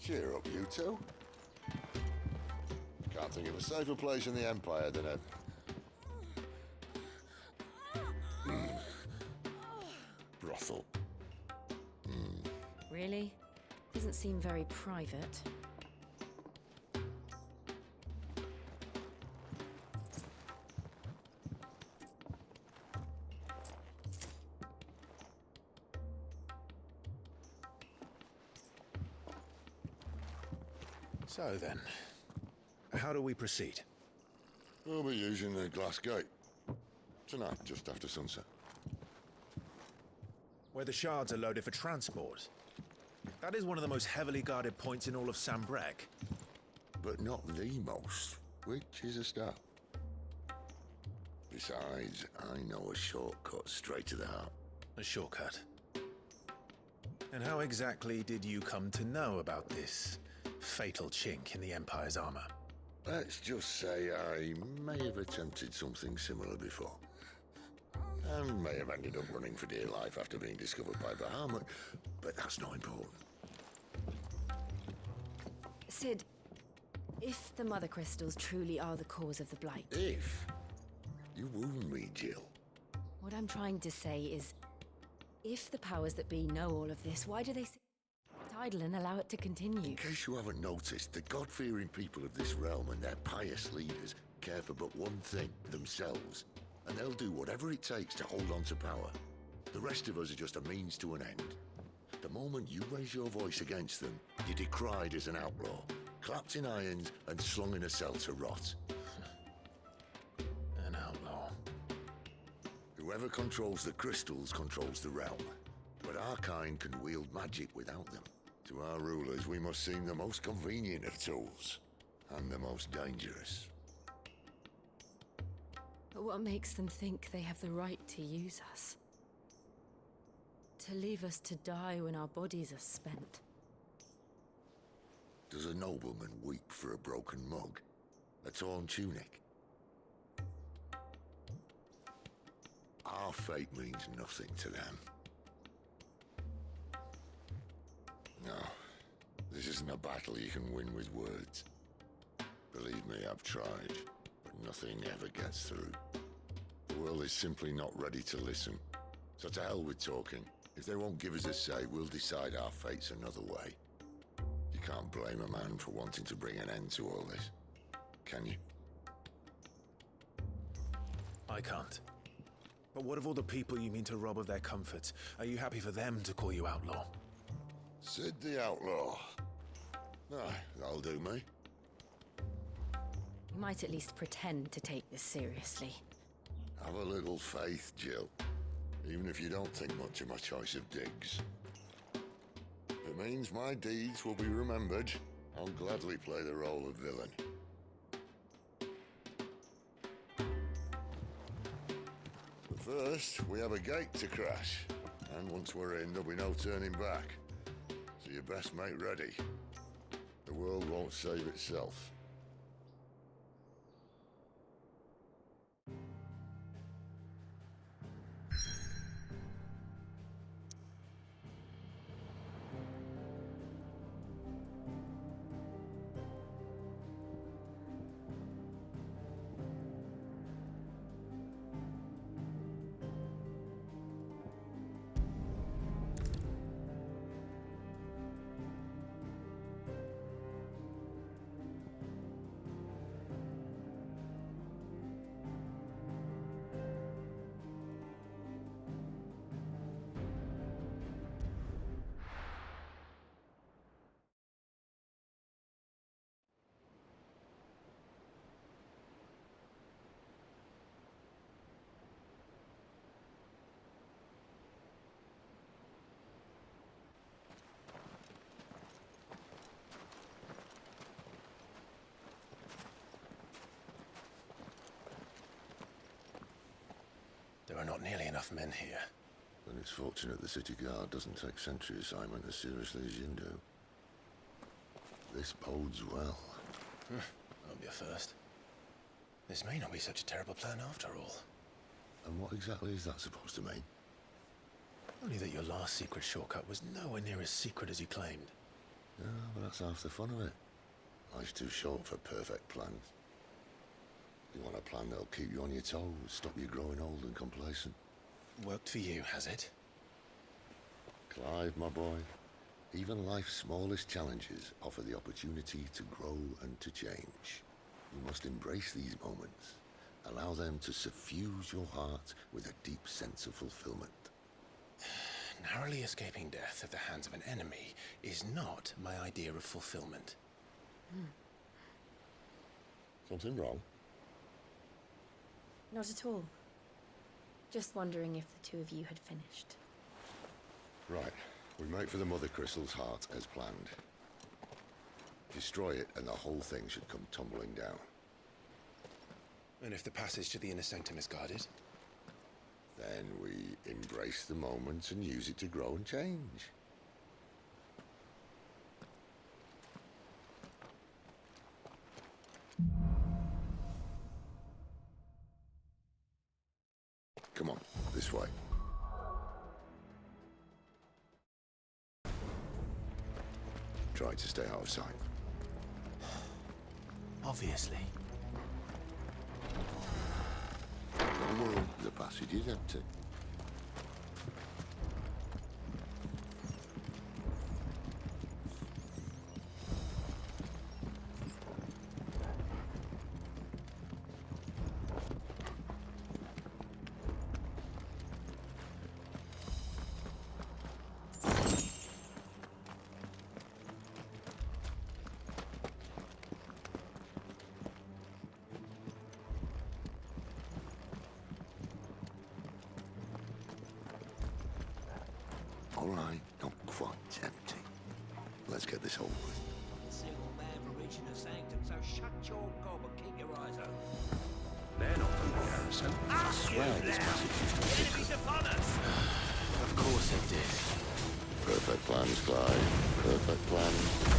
Cheer up, you two. Can't think of a safer place in the Empire than a... brothel. Really? Doesn't seem very private. So then, how do we proceed? We'll be using the glass gate. Tonight, just after sunset. Where the shards are loaded for transport. That is one of the most heavily guarded points in all of Sambrek. But not the most, which is a start. Besides, I know a shortcut straight to the heart. A shortcut? And how exactly did you come to know about this fatal chink in the Empire's armor? Let's just say I may have attempted something similar before. And may have ended up running for dear life after being discovered by Bahamut, but that's not important. Sid, if the Mother Crystals truly are the cause of the Blight... If? You wound me, Jill. What I'm trying to say is, if the powers that be know all of this, why do they sit idle and allow it to continue? In case you haven't noticed, the God-fearing people of this realm and their pious leaders care for but one thing, themselves. And they'll do whatever it takes to hold on to power. The rest of us are just a means to an end. The moment you raise your voice against them, you're decried as an outlaw, clapped in irons and slung in a cell to rot. An outlaw. Whoever controls the crystals controls the realm. But our kind can wield magic without them. To our rulers, we must seem the most convenient of tools, and the most dangerous. But what makes them think they have the right to use us? To leave us to die when our bodies are spent? Does a nobleman weep for a broken mug? A torn tunic? Our fate means nothing to them. No, this isn't a battle you can win with words. Believe me, I've tried, but nothing ever gets through. The world is simply not ready to listen. So to hell with talking. If they won't give us a say, we'll decide our fates another way. You can't blame a man for wanting to bring an end to all this, can you? I can't. But what of all the people you mean to rob of their comforts? Are you happy for them to call you outlaw? Sid the Outlaw. Aye, that'll do me. You might at least pretend to take this seriously. Have a little faith, Jill. Even if you don't think much of my choice of digs. If it means my deeds will be remembered, I'll gladly play the role of villain. But first, we have a gate to crash. And once we're in, there'll be no turning back. So you best make ready. The world won't save itself. are not nearly enough men here. Then it's fortunate the city guard doesn't take sentry assignment as seriously as you do. This bodes well. Won't be a first. This may not be such a terrible plan after all. And what exactly is that supposed to mean? Only that your last secret shortcut was nowhere near as secret as you claimed. Yeah, but that's half the fun of it. Life's too short for perfect plans. You want a plan that'll keep you on your toes, stop you growing old and complacent. Worked for you, has it? Clive, my boy, even life's smallest challenges offer the opportunity to grow and to change. You must embrace these moments. Allow them to suffuse your heart with a deep sense of fulfillment. Narrowly escaping death at the hands of an enemy is not my idea of fulfillment. Something wrong? Not at all. Just wondering if the two of you had finished. Right. We make for the Mother Crystal's heart as planned. Destroy it and the whole thing should come tumbling down. And if the passage to the inner sanctum is guarded? Then we embrace the moment and use it to grow and change. Come on, this way. Try to stay out of sight. Obviously. Don't worry, the passage is empty. All right, not quite empty. Let's get this over with. Single man for reaching the sanctum, so shut your gob and keep your eyes open. They're not from the garrison. I swear this passage used to be Enemies upon us! Of course it did. Perfect plans, Clive. Perfect plans.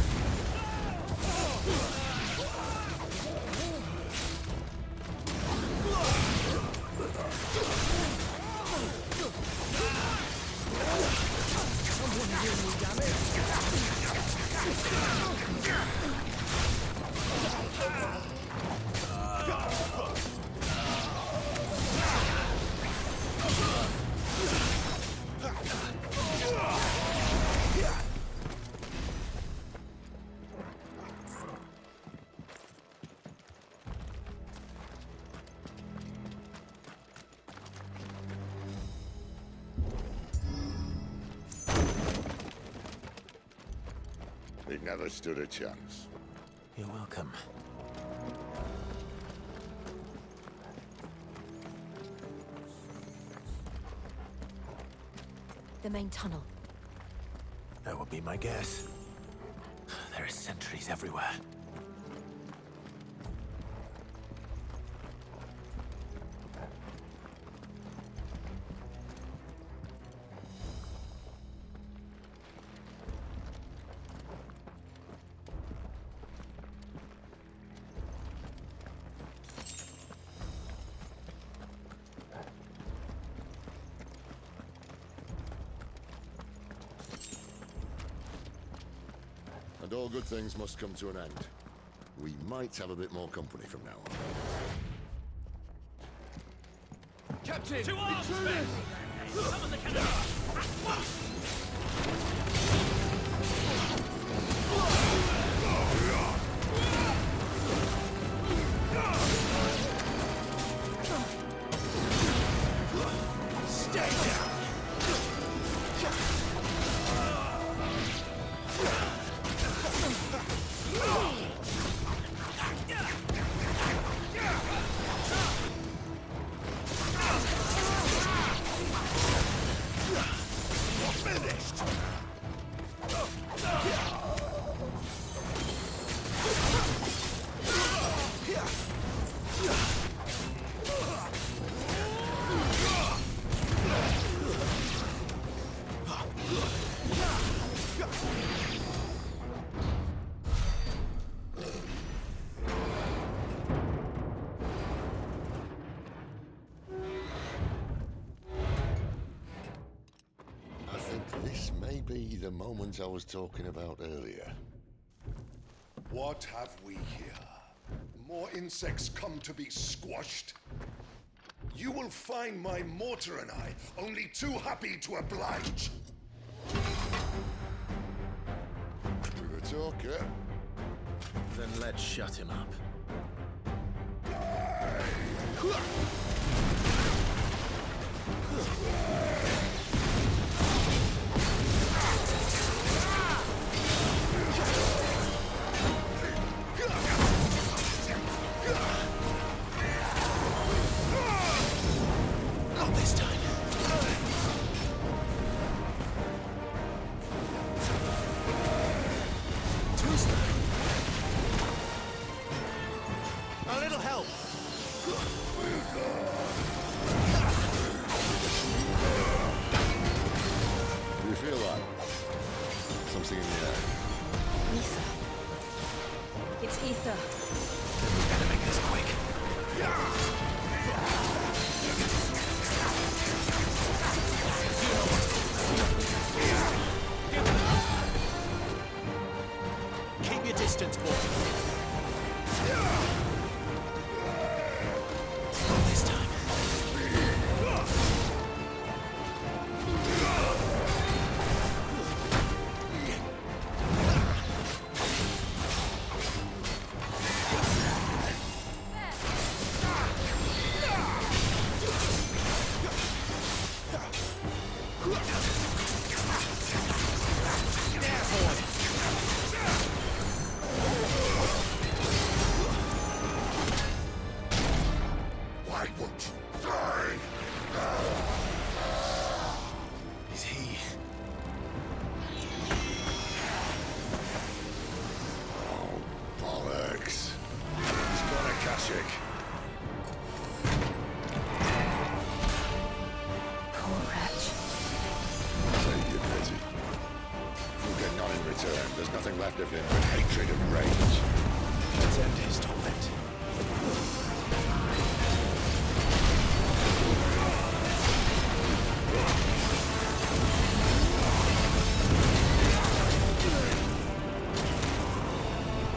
It never stood a chance. You're welcome. The main tunnel. That would be my guess. There are sentries everywhere. And all good things must come to an end. We might have a bit more company from now on. Captain! To arms, men! Summon the cannon! At once! Stay down! must be the moment I was talking about earlier. What have we here? More insects come to be squashed? You will find my mortar and I only too happy to oblige. With a talker. Then let's shut him up. Not this time. A little help. Do you feel that? Something in the air. Ether. It's ether. We better make this quick. Keep your distance, boy. Not this time. Why won't you die? Is he? Oh, bollocks. He's got a Kashyyyk. Poor wretch. Take your pity. You'll get none in return. There's nothing left of him but hatred and rage. Let's end his torment.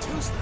Too slow.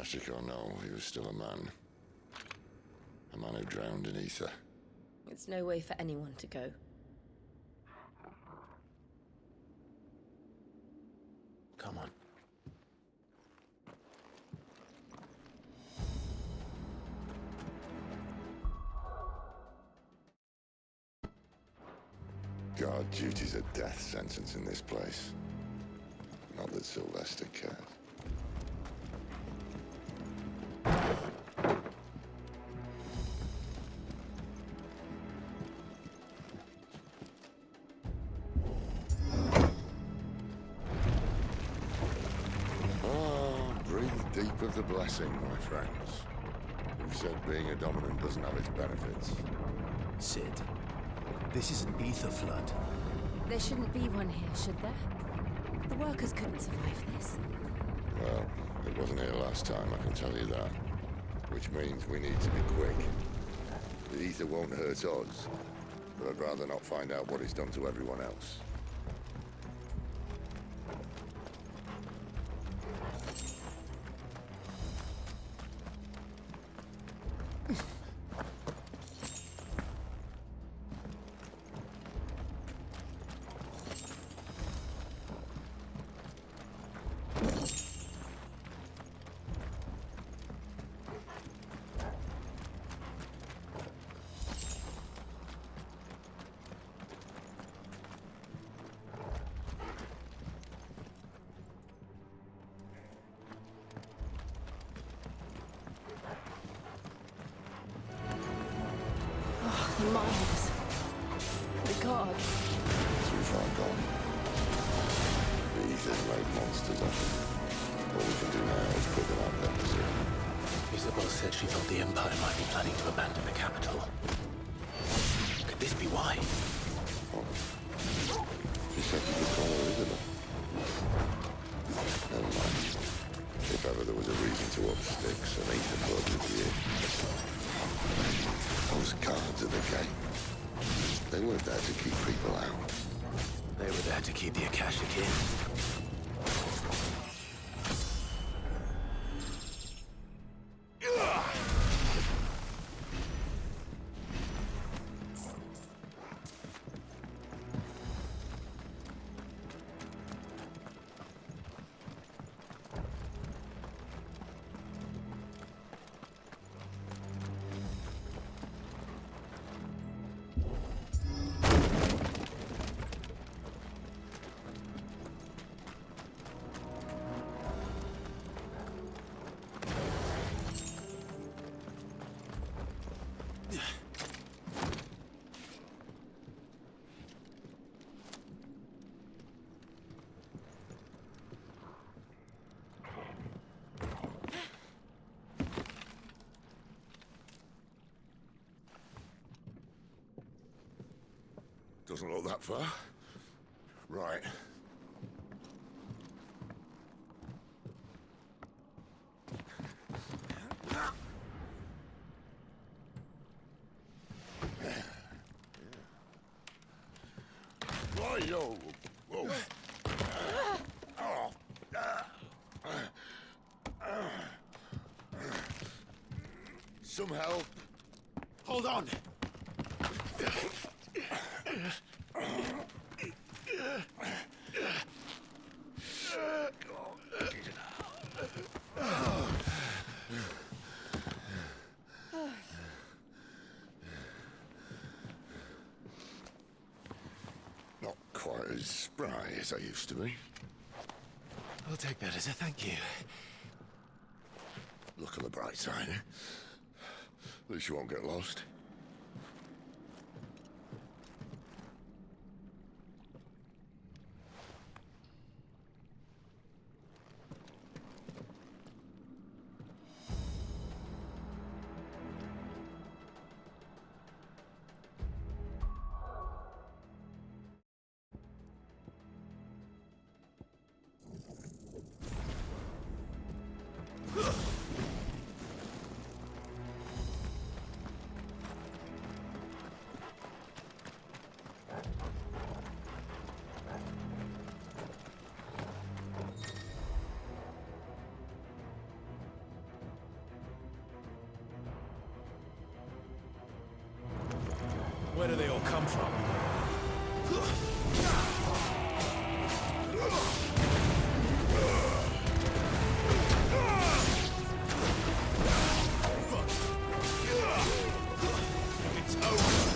Kashyyyk or no, he was still a man. A man who drowned in ether. It's no way for anyone to go. Come on. Guard duty's a death sentence in this place. Not that Sylvester cared. Deep of the blessing, my friends. Who said being a dominant doesn't have its benefits? Sid, this is an ether flood. There shouldn't be one here, should there? The workers couldn't survive this. Well, it wasn't here last time, I can tell you that. Which means we need to be quick. The ether won't hurt us, but I'd rather not find out what it's done to everyone else. The mines. The gods. Too far gone. The ether's made monsters of them. All we can do now is put them out of their misery. Isabel said she thought the Empire might be planning to abandon the capital. Could this be why? What? She said you could call her Isabel. Never mind. If ever there was a reason to up sticks, an ether flood would be it. Those guards at the gate. They weren't there to keep people out. They were there to keep the Akashic in. Doesn't look that far. Right. Whoa. Whoa. Some help. Hold on. Not quite as spry as I used to be. I'll take that as a thank you. Look on the bright side. At least you won't get lost. do they all come from? It's over.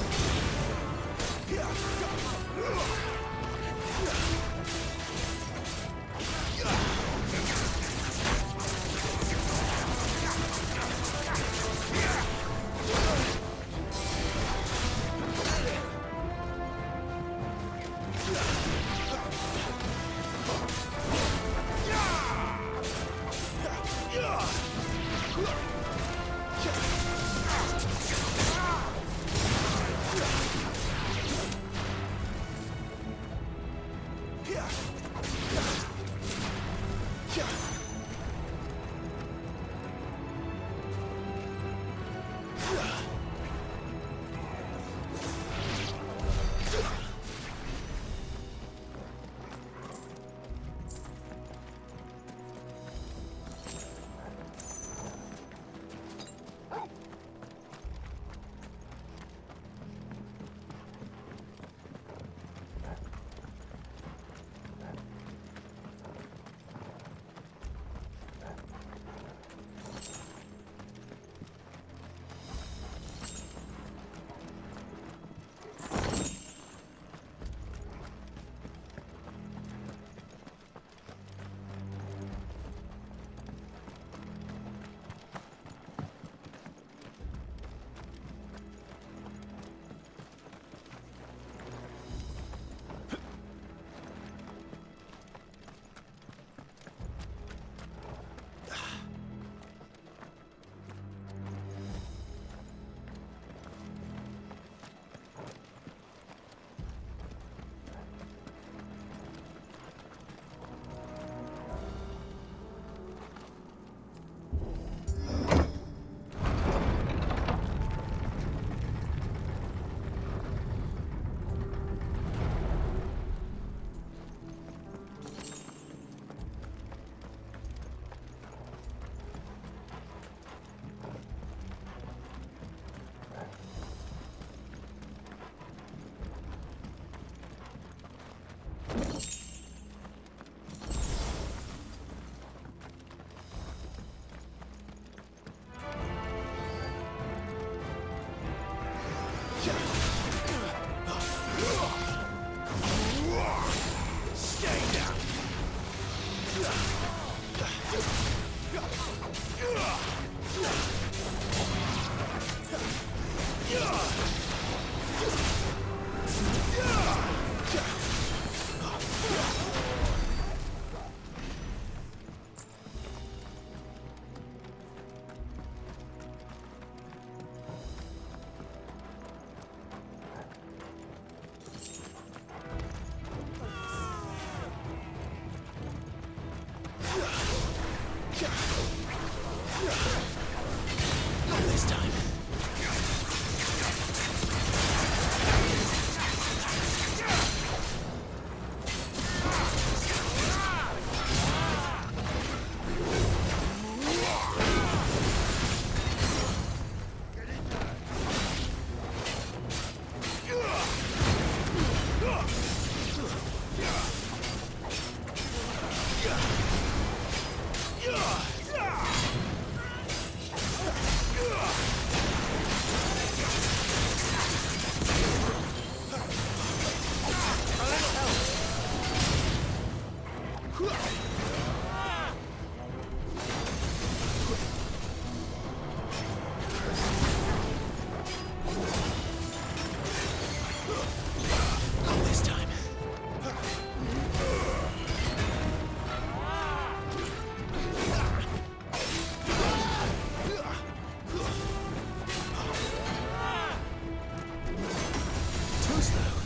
Too slow.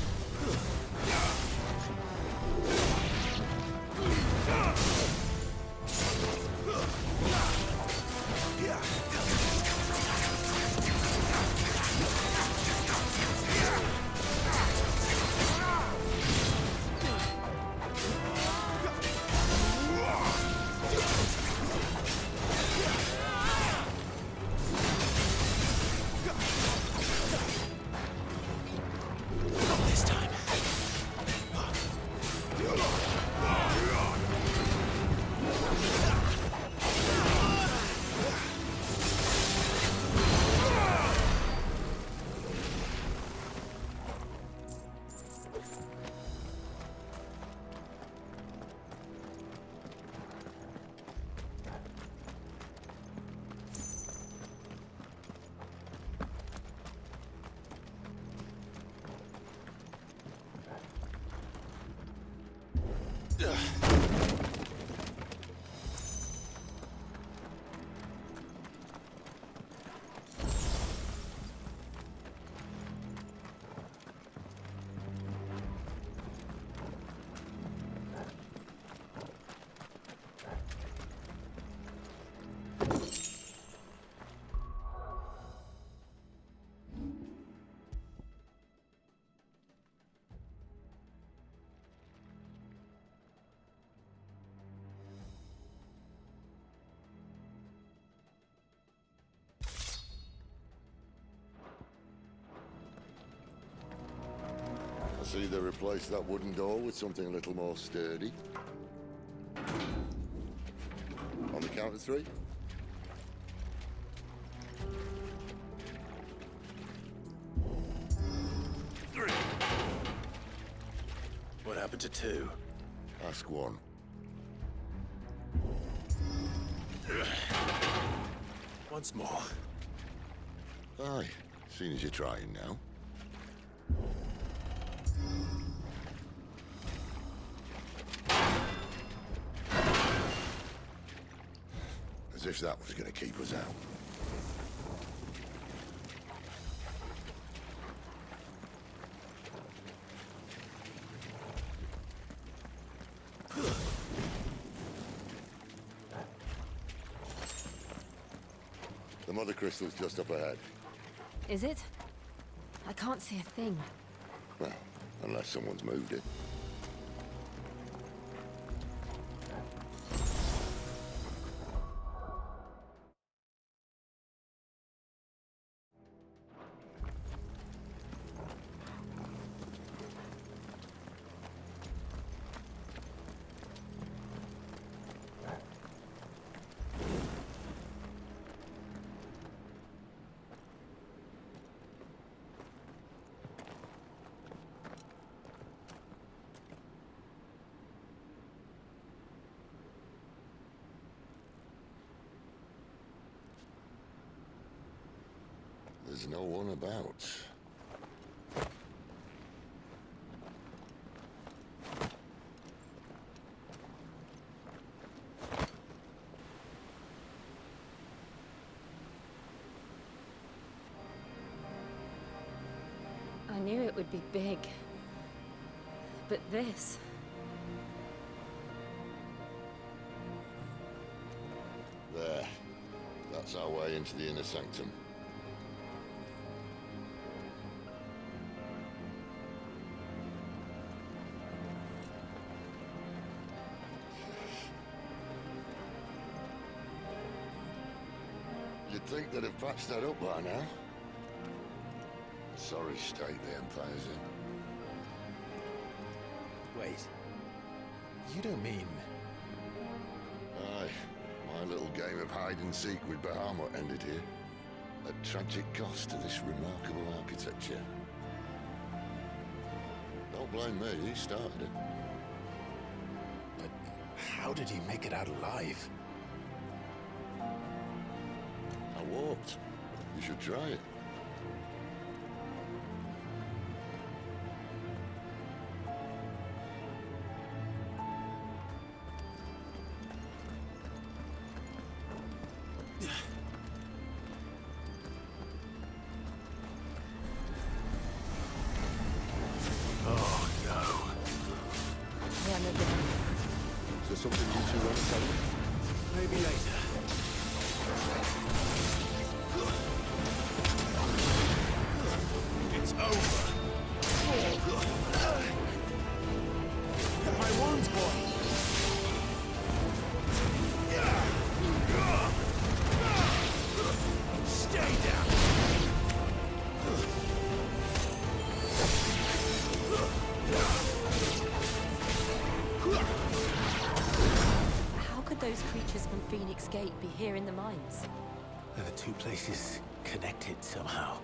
I see they replaced that wooden door with something a little more sturdy. On the count of 3. What happened to 2? Ask 1. Once more. Aye, seeing as you're trying now. As if that was going to keep us out. The mother crystal's just up ahead. Is it? I can't see a thing. Well, unless someone's moved it. There's no one about. I knew it would be big. But this... There. That's our way into the inner sanctum. You'd think they'd have patched that up by now. Sorry state the Empire's in. Wait. You don't mean... Aye. My little game of hide-and-seek with Bahamut ended here. A tragic cost to this remarkable architecture. Don't blame me, he started it. But how did he make it out alive? I walked. You should try it. Oh, no. Yeah, maybe. Is there something you two want to tell me? Maybe later. It's over. My wounds, boy. Stay down. How could those creatures from Phoenix Gate be here in the mines? Are the two places connected somehow?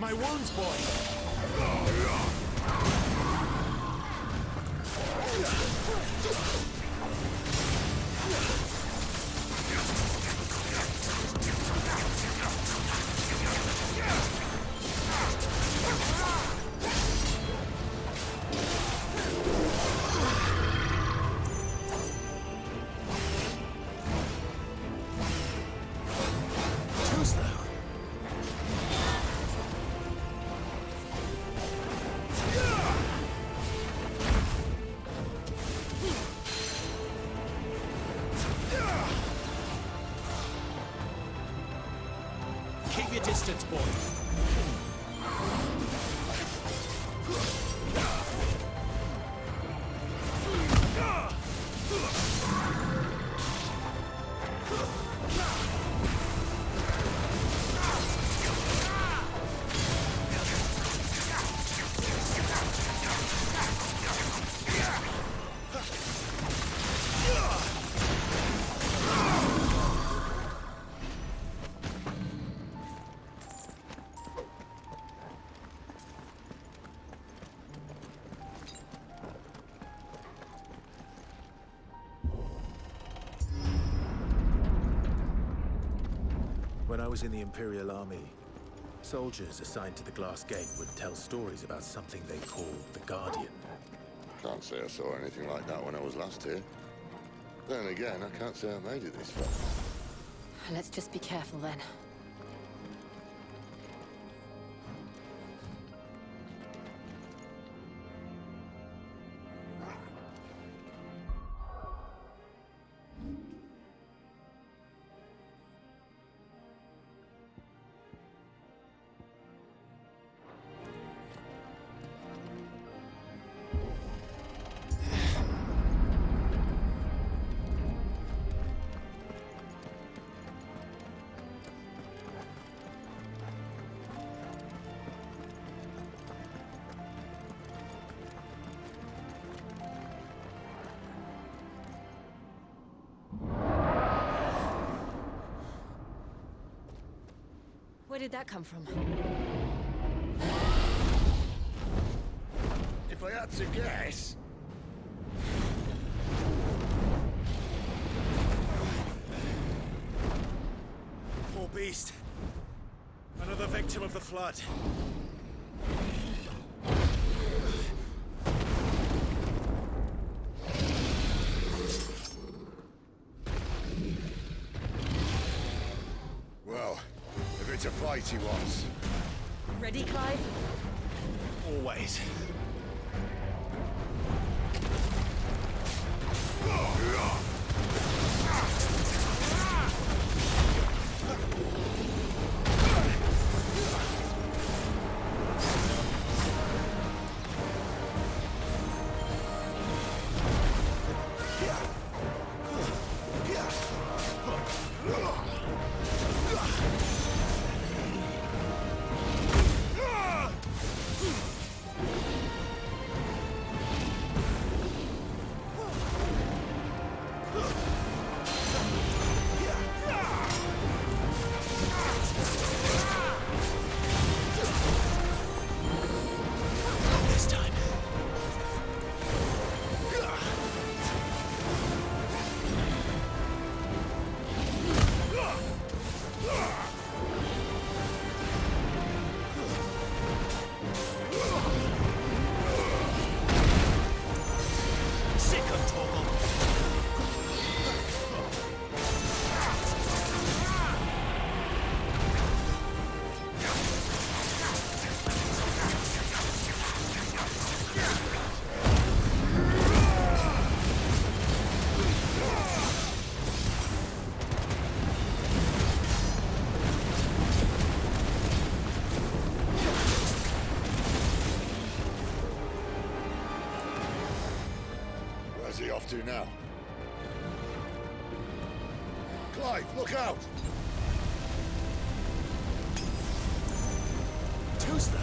My wounds, boy! Keep your distance, boy. When I was in the Imperial Army, soldiers assigned to the Glass Gate would tell stories about something they called the Guardian. Can't say I saw anything like that when I was last here. Then again, I can't say I made it this far. Let's just be careful then. Where did that come from? If I had to guess... Poor beast. Another victim of the Flood. Well, if it's a fight he wants... Ready, Clive? Always. Where's he off to now? Clive, look out! Too slow.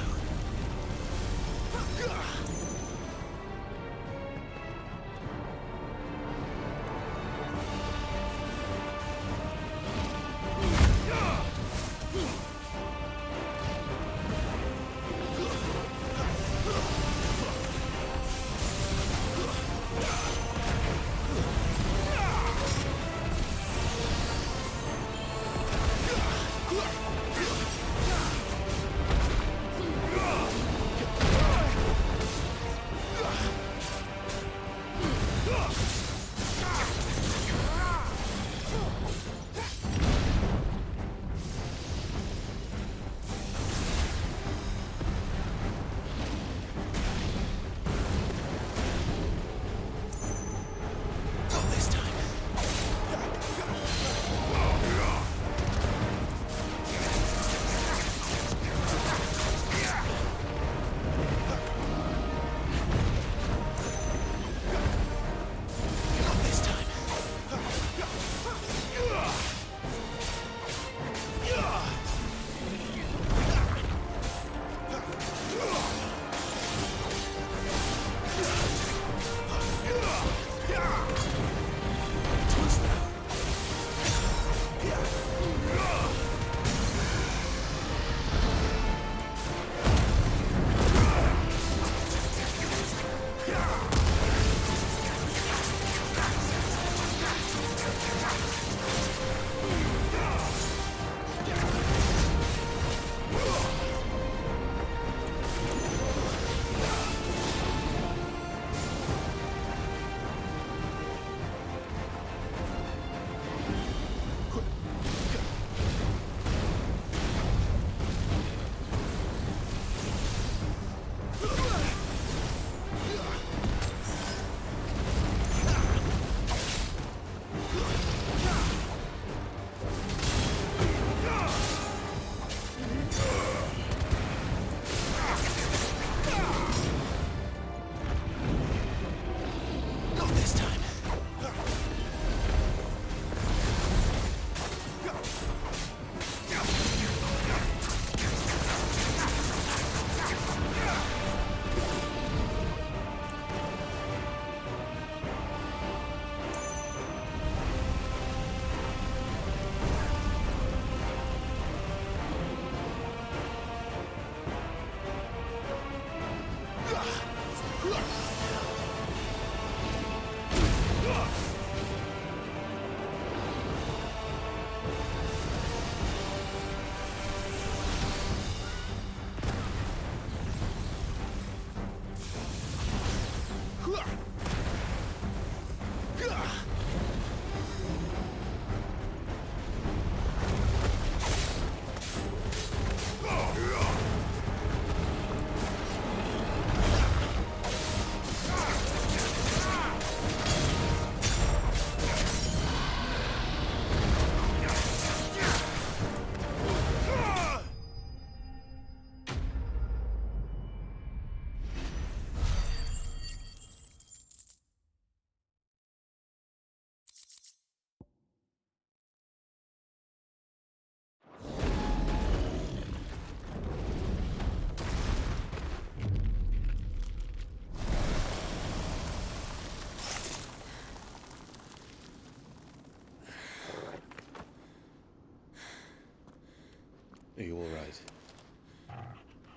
Are you all right?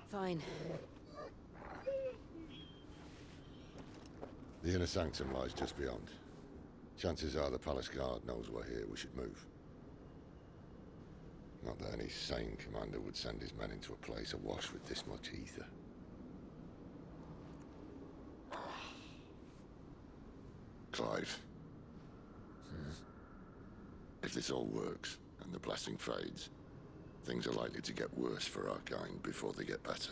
Fine. The inner sanctum lies just beyond. Chances are the palace guard knows we're here. We should move. Not that any sane commander would send his men into a place awash with this much ether. Clive. If this all works, and the blessing fades, things are likely to get worse for our kind before they get better.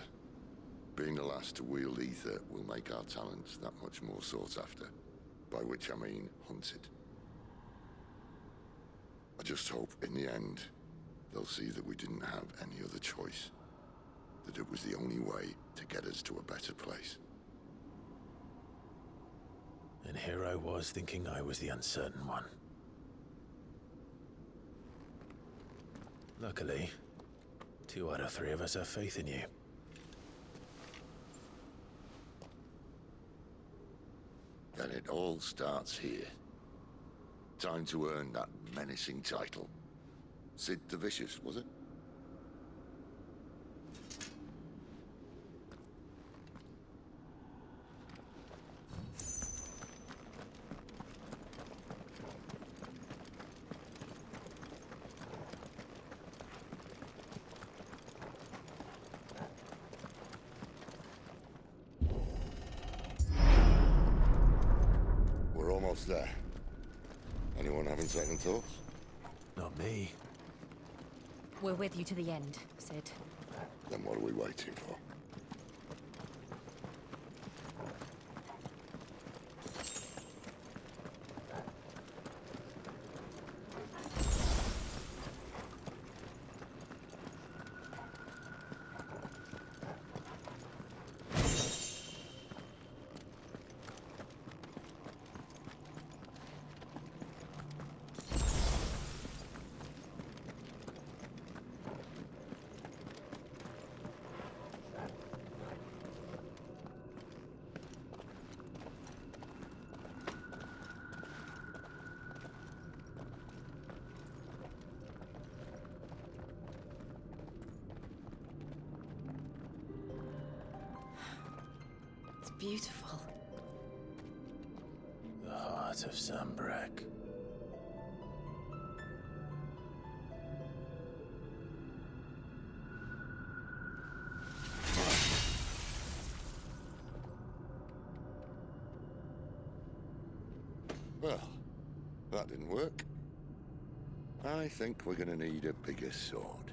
Being the last to wield ether will make our talents that much more sought after, by which I mean hunted. I just hope, in the end, they'll see that we didn't have any other choice. That it was the only way to get us to a better place. And here I was thinking I was the uncertain one. Luckily, 2 out of 3 of us have faith in you. Then it all starts here. Time to earn that menacing title. Sid the Vicious, was it? We're almost there. Anyone having second thoughts? Not me. We're with you to the end, Sid. Then what are we waiting for? Beautiful. The heart of Sambrek. Well, that didn't work. I think we're gonna need a bigger sword.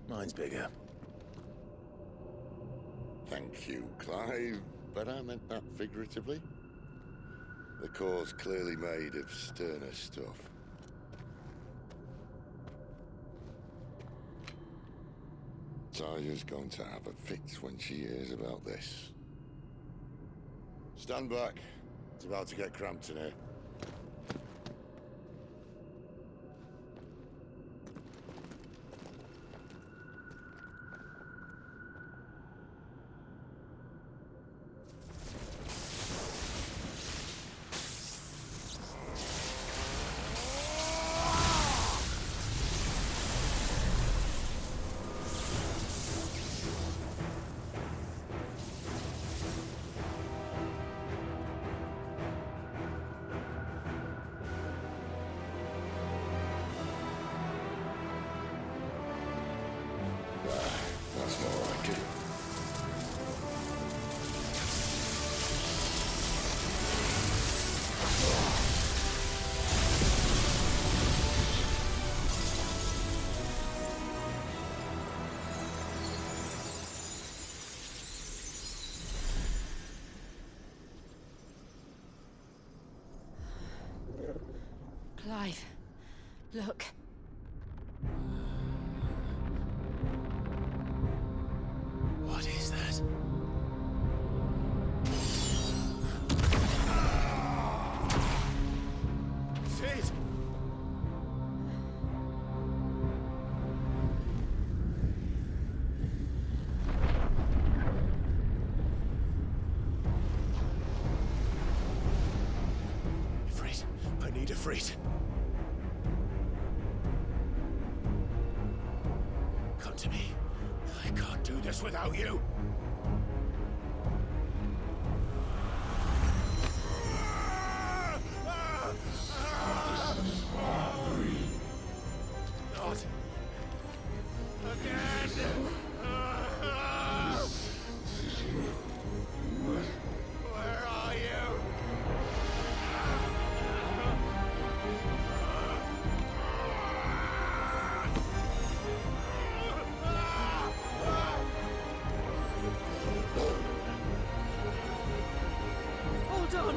Mine's bigger. Thank you, Clive, but I meant that figuratively. The core's clearly made of sterner stuff. Taya's going to have a fit when she hears about this. Stand back. It's about to get cramped in here. That's more like it. Clive, look. What is that? Sid! Ifrit, I need Ifrit. Come to me. I can't do this without you. Not again. Where are you? Hold on.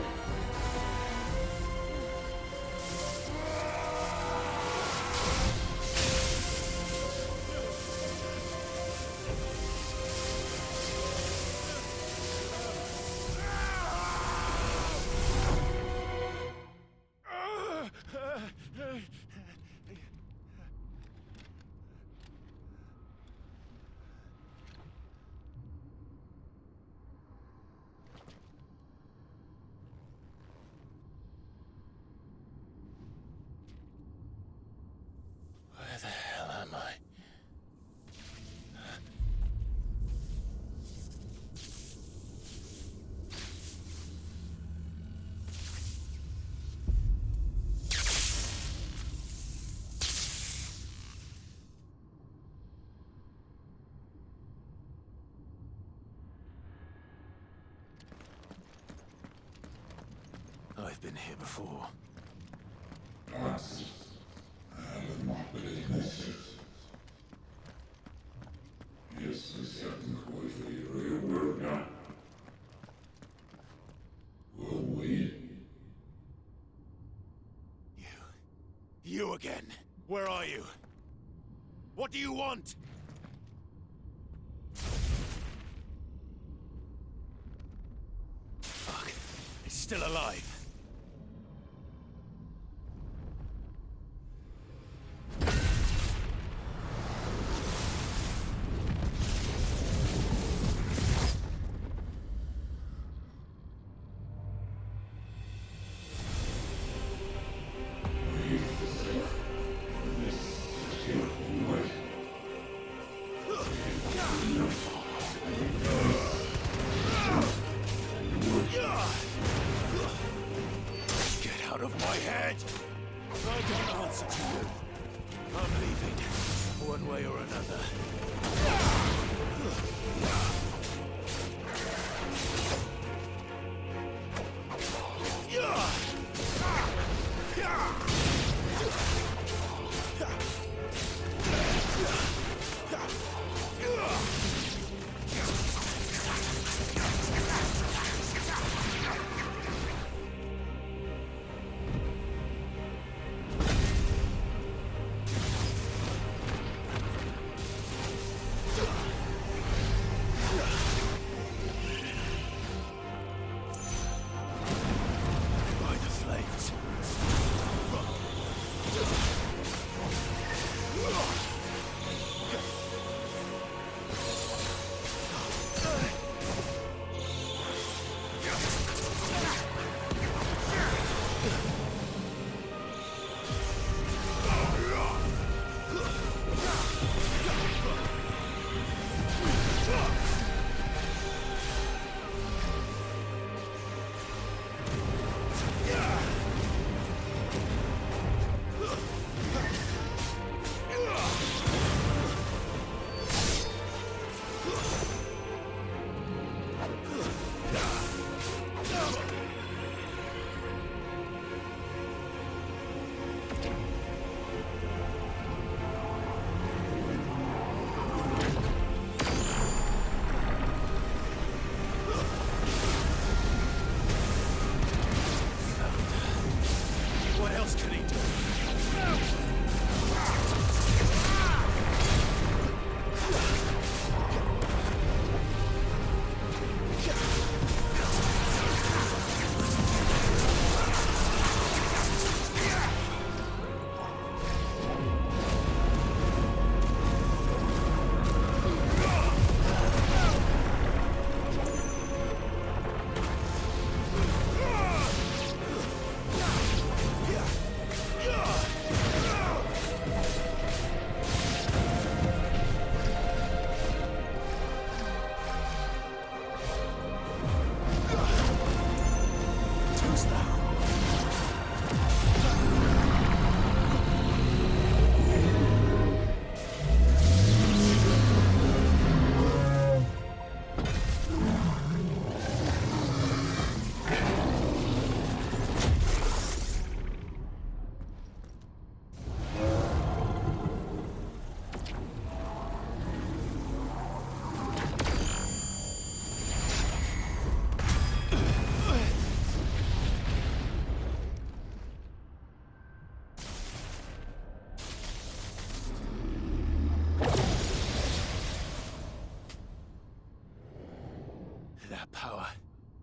Where the hell am I? I've been here before. You again. Where are you? What do you want? Fuck. It's still alive. Get out of my head! I don't answer to you. I'm leaving, one way or another.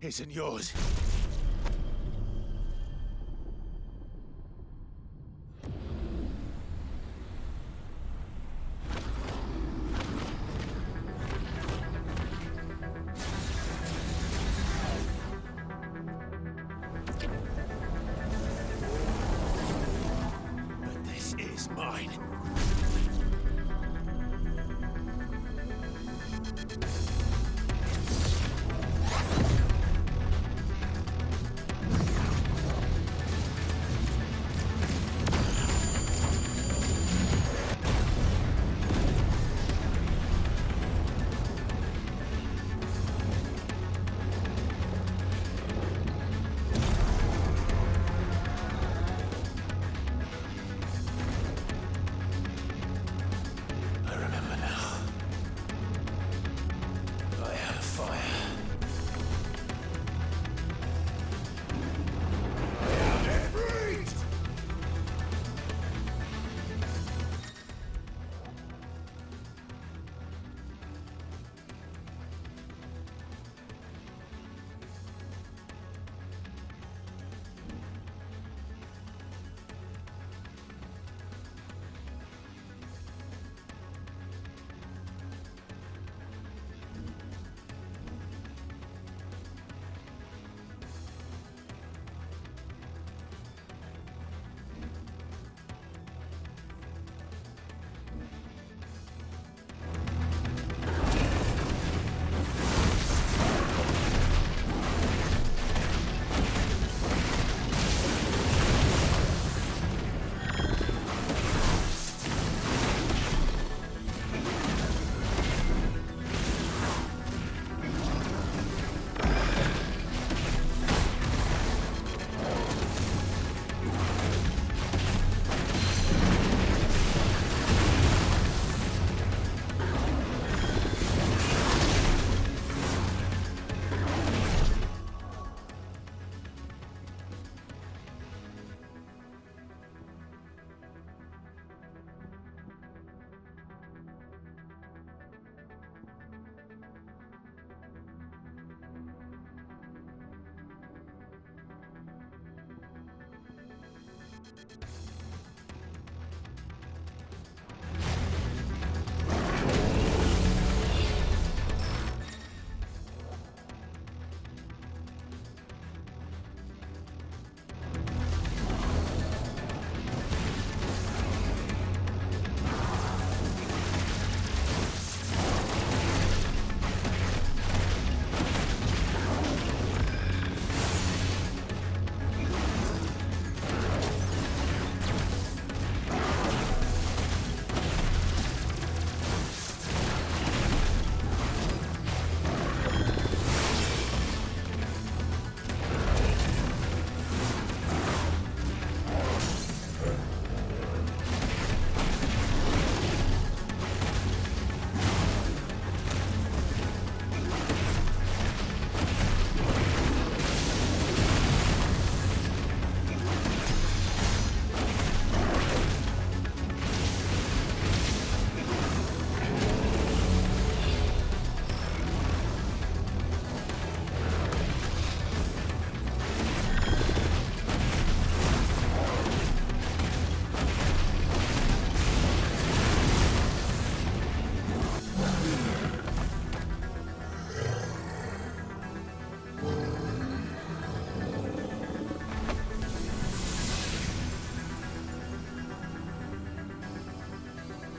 isn't yours. But this is mine. I remember now. I had a fire.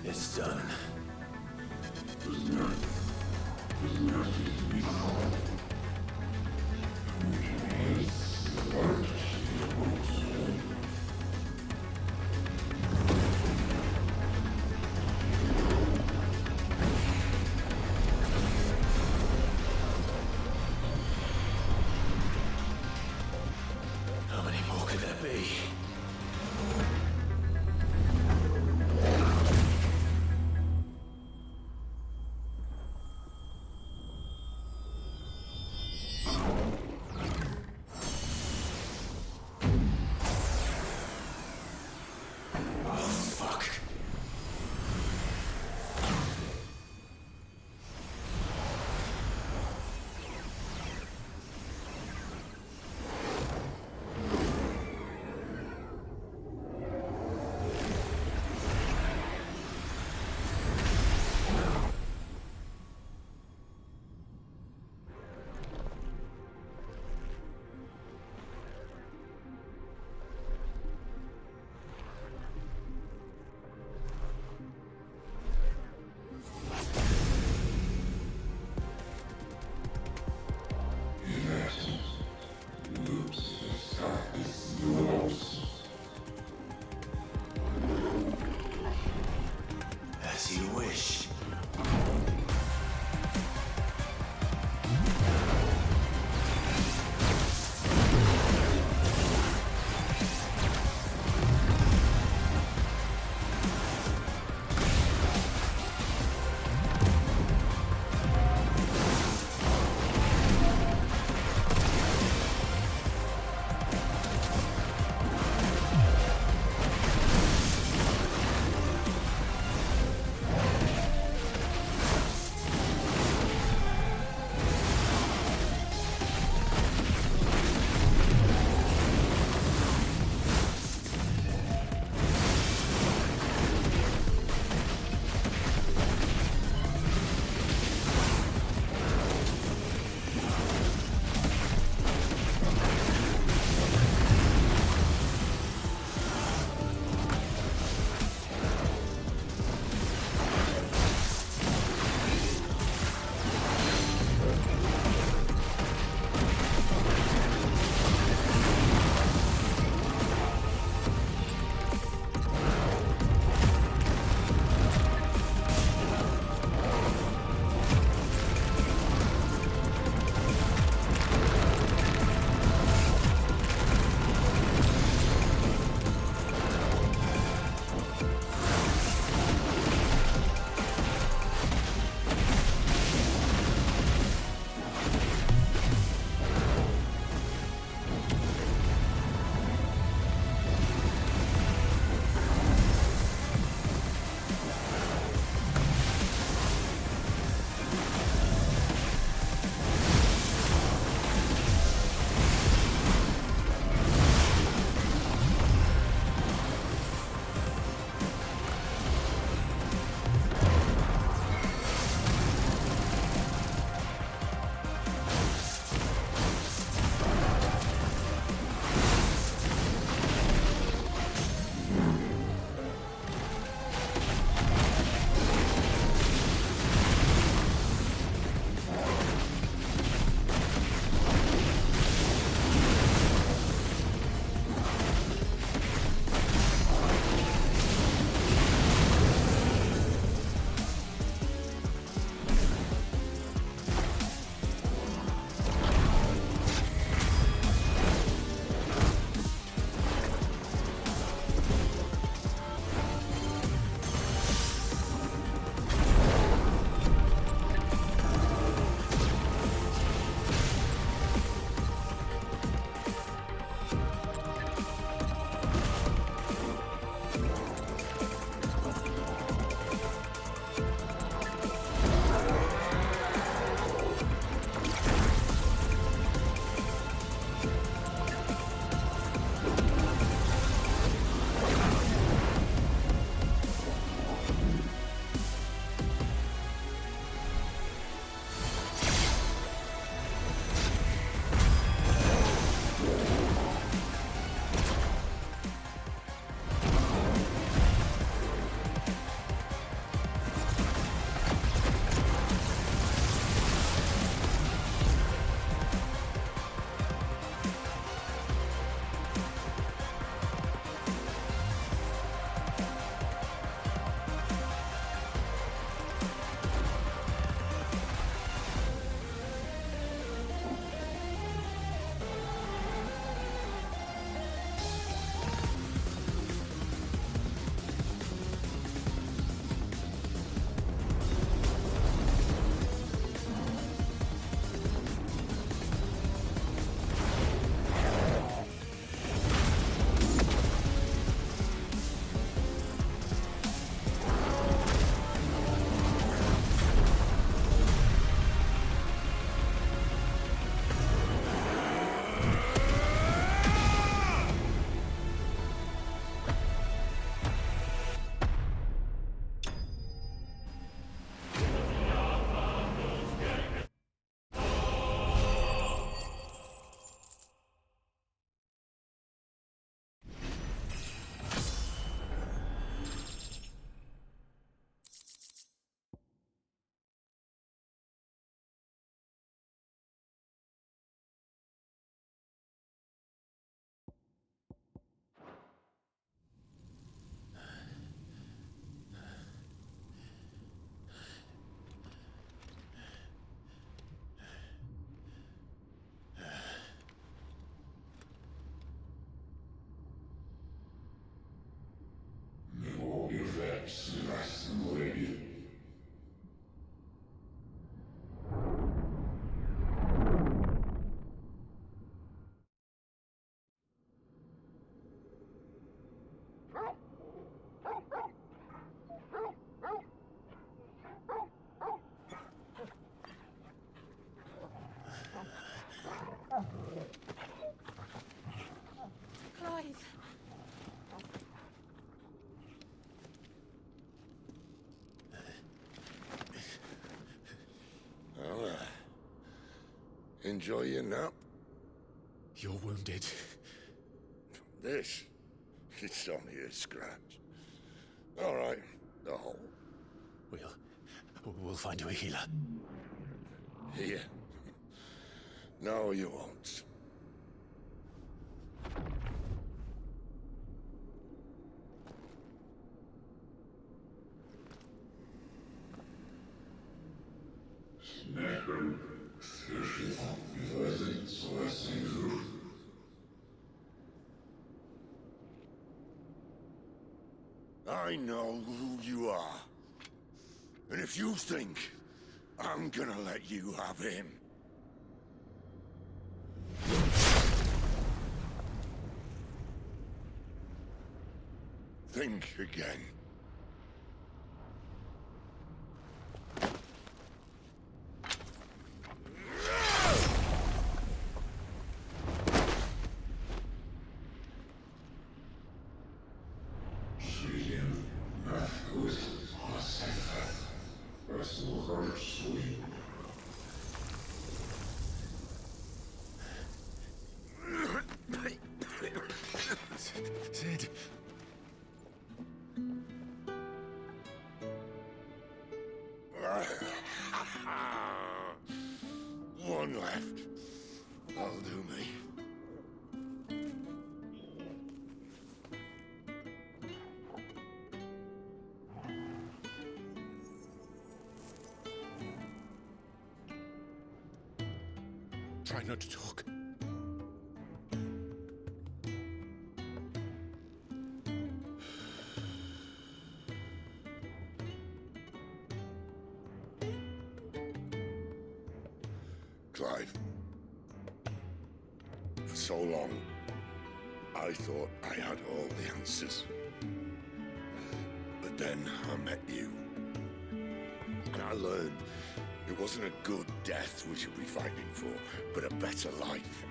It's done. How many more could there be? Clive! Well, enjoy your nap. You're wounded. This? It's only a scratch. All right, the hole. We'll find you a healer. Here. No, you won't. I know who you are. And if you think I'm gonna let you have him... think again. Sid. One left. That'll do me. Try not to talk. Clive. For so long, I thought I had all the answers. But then I met you. And I learned it wasn't a good death we should be fighting for, but a better life.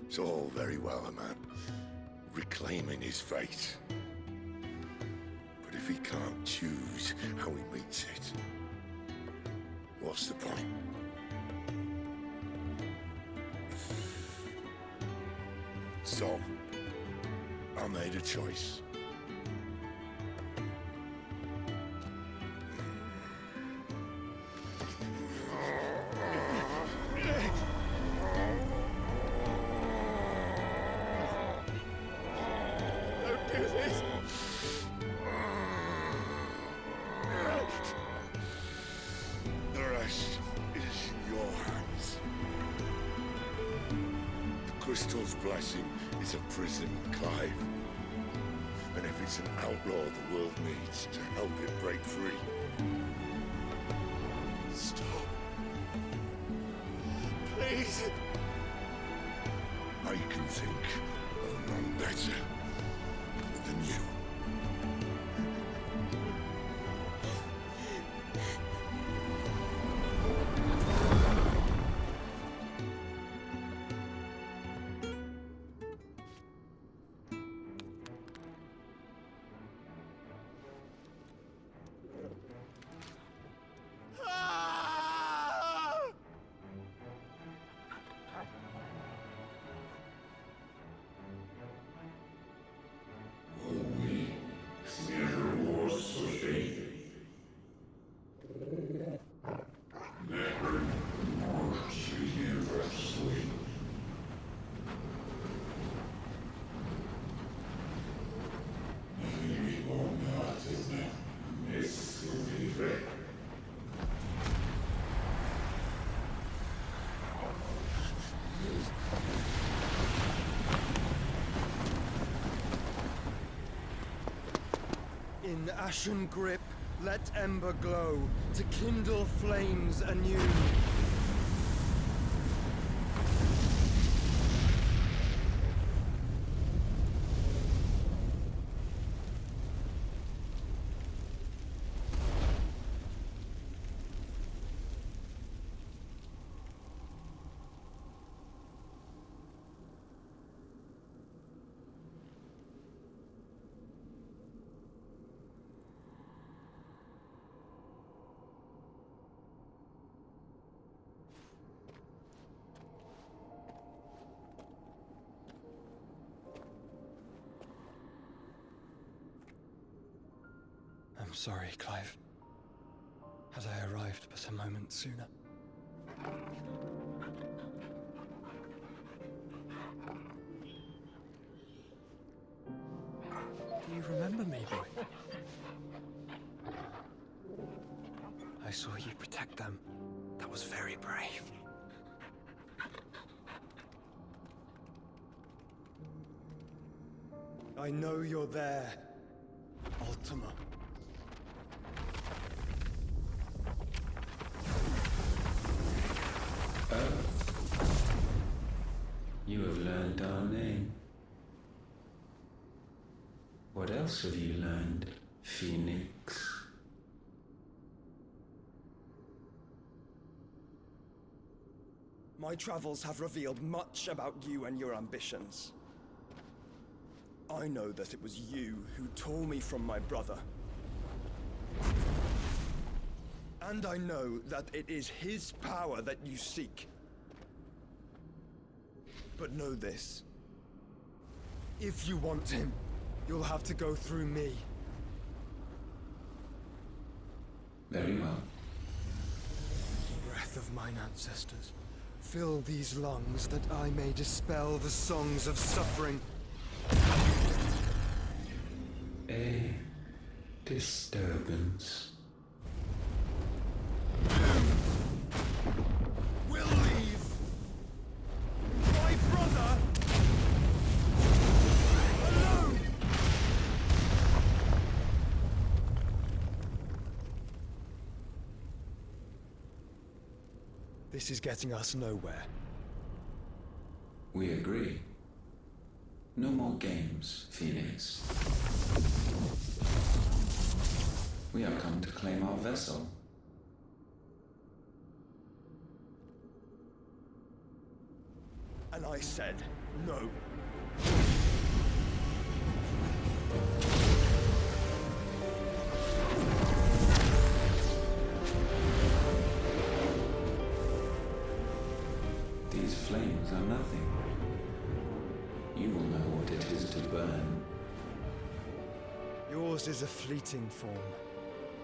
It's all very well, a man reclaiming his fate. But if he can't choose how he meets it, what's the point? So, I made a choice. Don't do this! The rest is in your hands. The crystal's blessing is a prison, Clive. And if it's an outlaw the world needs to help it break free. Stop. Please. I can think of none better than you. In ashen grip, let ember glow, to kindle flames anew. I'm sorry, Clive. Had I arrived but a moment sooner. Do you remember me, boy? I saw you protect them. That was very brave. I know you're there, Ultima. You have learned our name. What else have you learned, Phoenix? My travels have revealed much about you and your ambitions. I know that it was you who tore me from my brother. And I know that it is his power that you seek. But know this. If you want him, you'll have to go through me. Very well. Breath of mine ancestors, fill these lungs that I may dispel the songs of suffering. A disturbance. We'll leave. My brother alone. This is getting us nowhere. We agree. No more games, Phoenix. We have come to claim our vessel. And I said no. These flames are nothing. You will know what it is to burn. Yours is a fleeting form.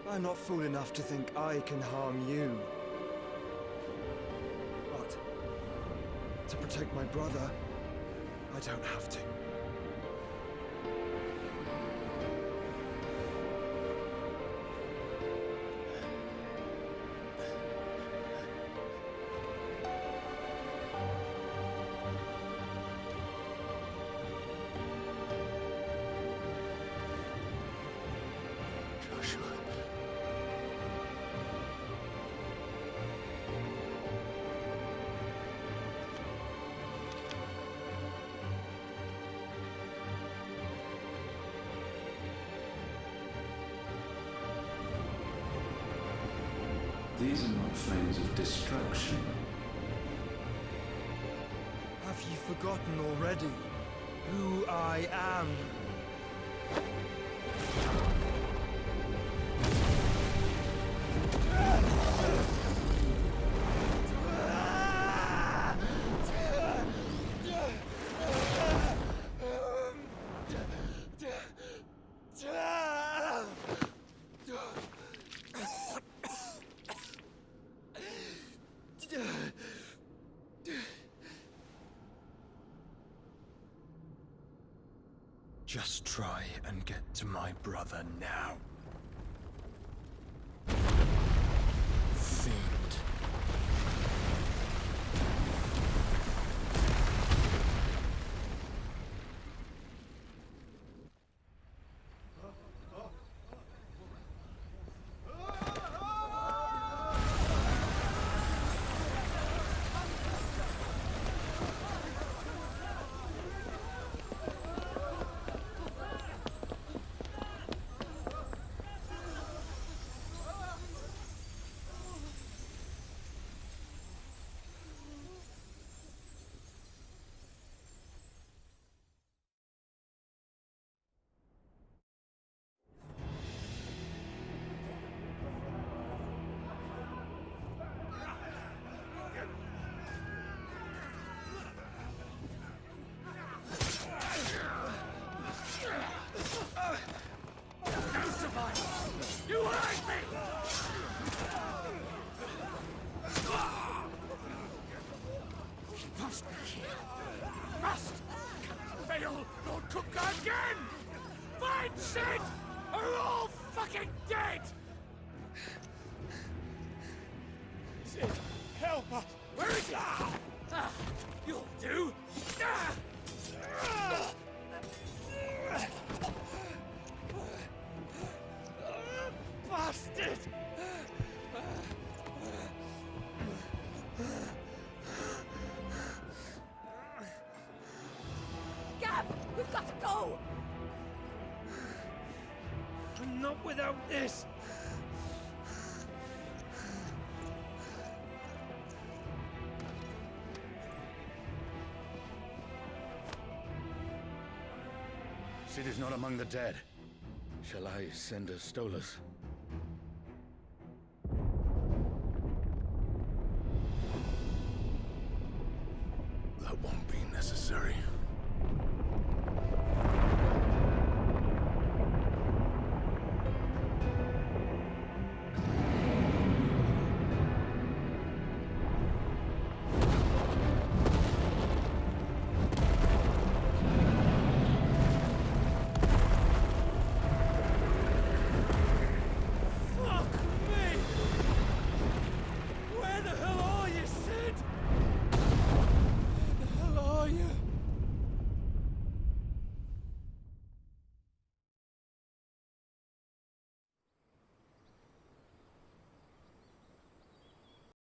I'm not fool enough to think I can harm you. But to protect my brother, I don't have to. These are not flames of destruction. Have you forgotten already who I am? Just try and get to my brother now. Fiend. must be here. Must! Cannot fail, Lord Cooker again! Find Sid! Or we're all fucking dead! Sid, help us! Where is he? You'll do! Bastard! Gab, we've got to go! And not without this! Sid is not among the dead. Shall I send a Stolas?